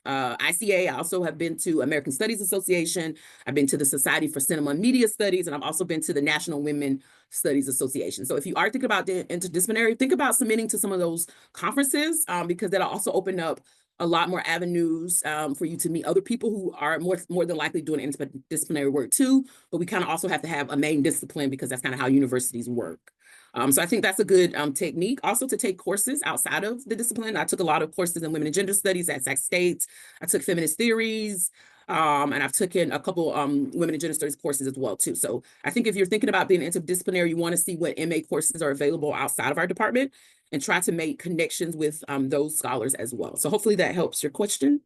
[SPEAKER 3] ICA. I also have been to American Studies Association. I've been to the Society for Cinema and Media Studies, and I've also been to the National Women Studies Association. So if you are thinking about the interdisciplinary, think about submitting to some of those conferences, because that'll also open up a lot more avenues for you to meet other people who are more than likely doing interdisciplinary work too. But we kind of also have to have a main discipline because that's kind of how universities work. So I think that's a good technique. Also to take courses outside of the discipline. I took a lot of courses in women and gender studies at Sac State. I took feminist theories, and I've taken a couple women and gender studies courses as well too. So I think if you're thinking about being interdisciplinary, you want to see what MA courses are available outside of our department and try to make connections with those scholars as well. So hopefully that helps your question.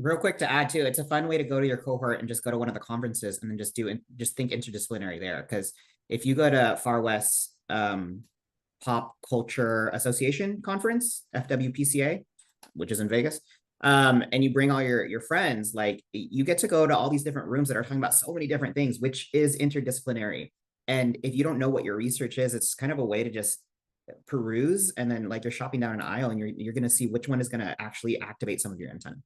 [SPEAKER 2] Real quick to add too, it's a fun way to go to your cohort and just go to one of the conferences and then just think interdisciplinary there. Because if you go to Far West Pop Culture Association Conference, FWPCA, which is in Vegas, and you bring all your friends, like you get to go to all these different rooms that are talking about so many different things, which is interdisciplinary. And if you don't know what your research is, it's kind of a way to just peruse, and then like you're shopping down an aisle and you're going to see which one is going to actually activate some of your antenna.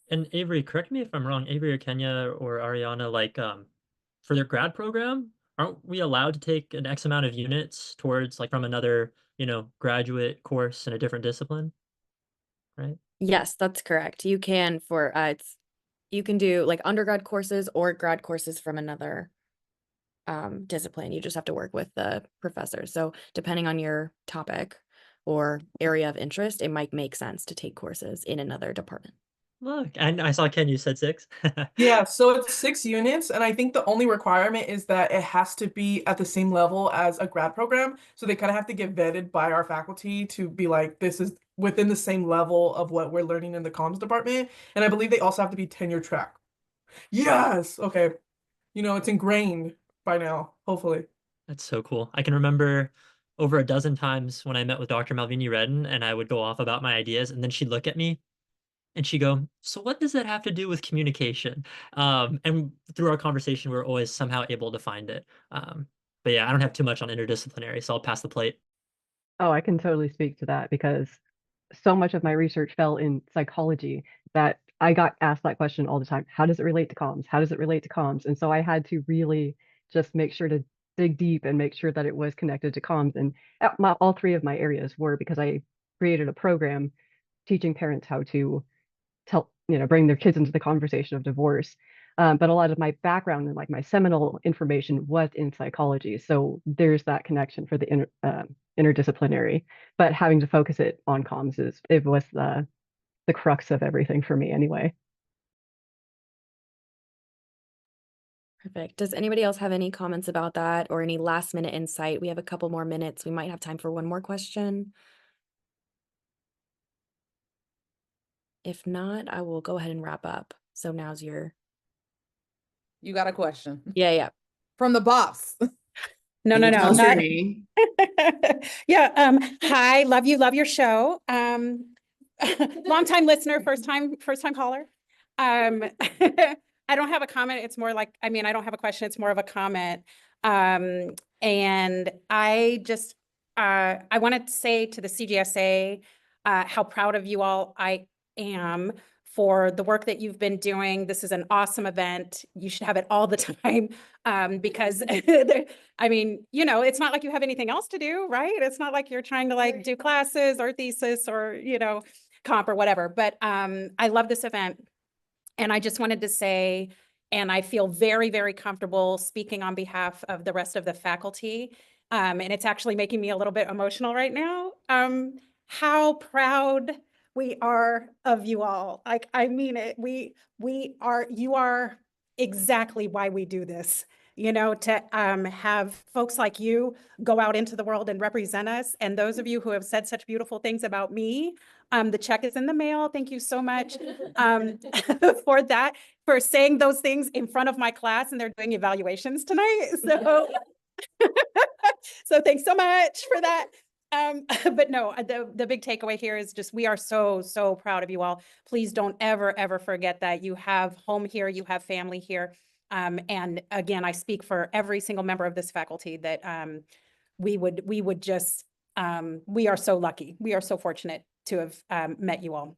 [SPEAKER 6] And Avery, correct me if I'm wrong, Avery or Kenya or Ariana, like for their grad program, aren't we allowed to take an X amount of units towards like from another, graduate course in a different discipline? Right?
[SPEAKER 7] Yes, that's correct. You can you can do like undergrad courses or grad courses from another discipline. You just have to work with the professor. So depending on your topic or area of interest, it might make sense to take courses in another department.
[SPEAKER 6] Look, and I saw Ken, you said 6.
[SPEAKER 12] Yeah, so it's 6 units, and I think the only requirement is that it has to be at the same level as a grad program. So they kind of have to get vetted by our faculty to be like, this is within the same level of what we're learning in the comms department. And I believe they also have to be tenure track. Yes. Okay. It's ingrained by now, hopefully.
[SPEAKER 6] That's so cool. I can remember over a dozen times when I met with Dr. Malvini Redden and I would go off about my ideas, and then she'd look at me and she'd go, so what does that have to do with communication? And through our conversation, we're always somehow able to find it. But yeah, I don't have too much on interdisciplinary, so I'll pass the plate.
[SPEAKER 4] Oh, I can totally speak to that because so much of my research fell in psychology that I got asked that question all the time. How does it relate to comms? How does it relate to comms? And so I had to really just make sure to dig deep and make sure that it was connected to comms. And all 3 of my areas were, because I created a program teaching parents how to bring their kids into the conversation of divorce. But a lot of my background and like my seminal information was in psychology. So there's that connection for the interdisciplinary, but having to focus it on comms was the crux of everything for me anyway.
[SPEAKER 7] Perfect. Does anybody else have any comments about that or any last minute insight? We have a couple more minutes. We might have time for one more question. If not, I will go ahead and wrap up. So now's your.
[SPEAKER 8] You got a question
[SPEAKER 7] Yeah.
[SPEAKER 8] from the boss.
[SPEAKER 13] No,
[SPEAKER 2] Tell
[SPEAKER 13] not
[SPEAKER 2] me.
[SPEAKER 13] yeah. Hi, love your show. Long time listener, first time caller. I don't have a comment. It's more like, I don't have a question. It's more of a comment. And I just, I wanted to say to the CGSA, how proud of you all I am for the work that you've been doing. This is an awesome event. You should have it all the time, because it's not like you have anything else to do, right? It's not like you're trying to like do classes or thesis or, comp or whatever, but I love this event. And I just wanted to say, and I feel very, very comfortable speaking on behalf of the rest of the faculty. And it's actually making me a little bit emotional right now. How proud we are of you all. Like, I mean it. You are exactly why we do this, to have folks like you go out into the world and represent us. And those of you who have said such beautiful things about me, the check is in the mail. Thank you so much for that, for saying those things in front of my class, and they're doing evaluations tonight. So, so thanks so much for that. But no, the big takeaway here is just, we are so, so proud of you all. Please don't ever forget that you have home here, you have family here. And again, I speak for every single member of this faculty that we would just, we are so lucky. We are so fortunate to have met you all.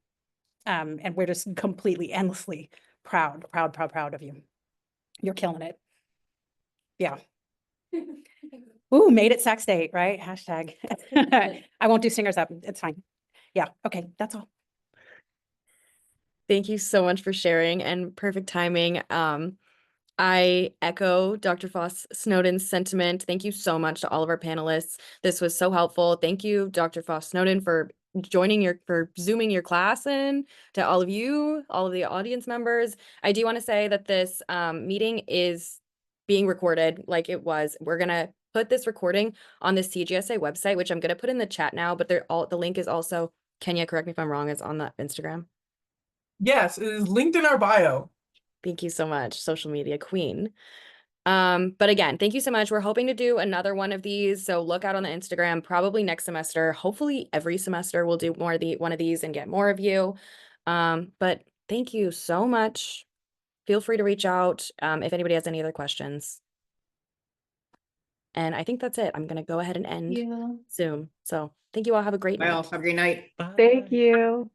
[SPEAKER 13] And we're just completely, endlessly proud of you. You're killing it. Yeah. Ooh, made it Sac State, right? Hashtag. I won't do singers up. It's fine. Yeah. Okay. That's all.
[SPEAKER 7] Thank you so much for sharing, and perfect timing. I echo Dr. Foss Snowden's sentiment. Thank you so much to all of our panelists. This was so helpful. Thank you, Dr. Foss Snowden, for Zooming your class in. To all of you, all of the audience members. I do want to say that this meeting is being recorded like it was. We're going to put this recording on the CGSA website, which I'm going to put in the chat now, but the link is also, Kenya, correct me if I'm wrong, is on the Instagram.
[SPEAKER 12] Yes, it is linked in our bio.
[SPEAKER 7] Thank you so much, social media queen. But again, thank you so much. We're hoping to do another one of these. So look out on the Instagram, probably next semester. Hopefully every semester we'll do more of one of these and get more of you. But thank you so much. Feel free to reach out if anybody has any other questions. And I think that's it. I'm gonna go ahead and end Zoom. So thank you all. Have a great
[SPEAKER 2] Bye all.
[SPEAKER 7] night.
[SPEAKER 2] Have a great night.
[SPEAKER 6] Bye.
[SPEAKER 10] Thank you.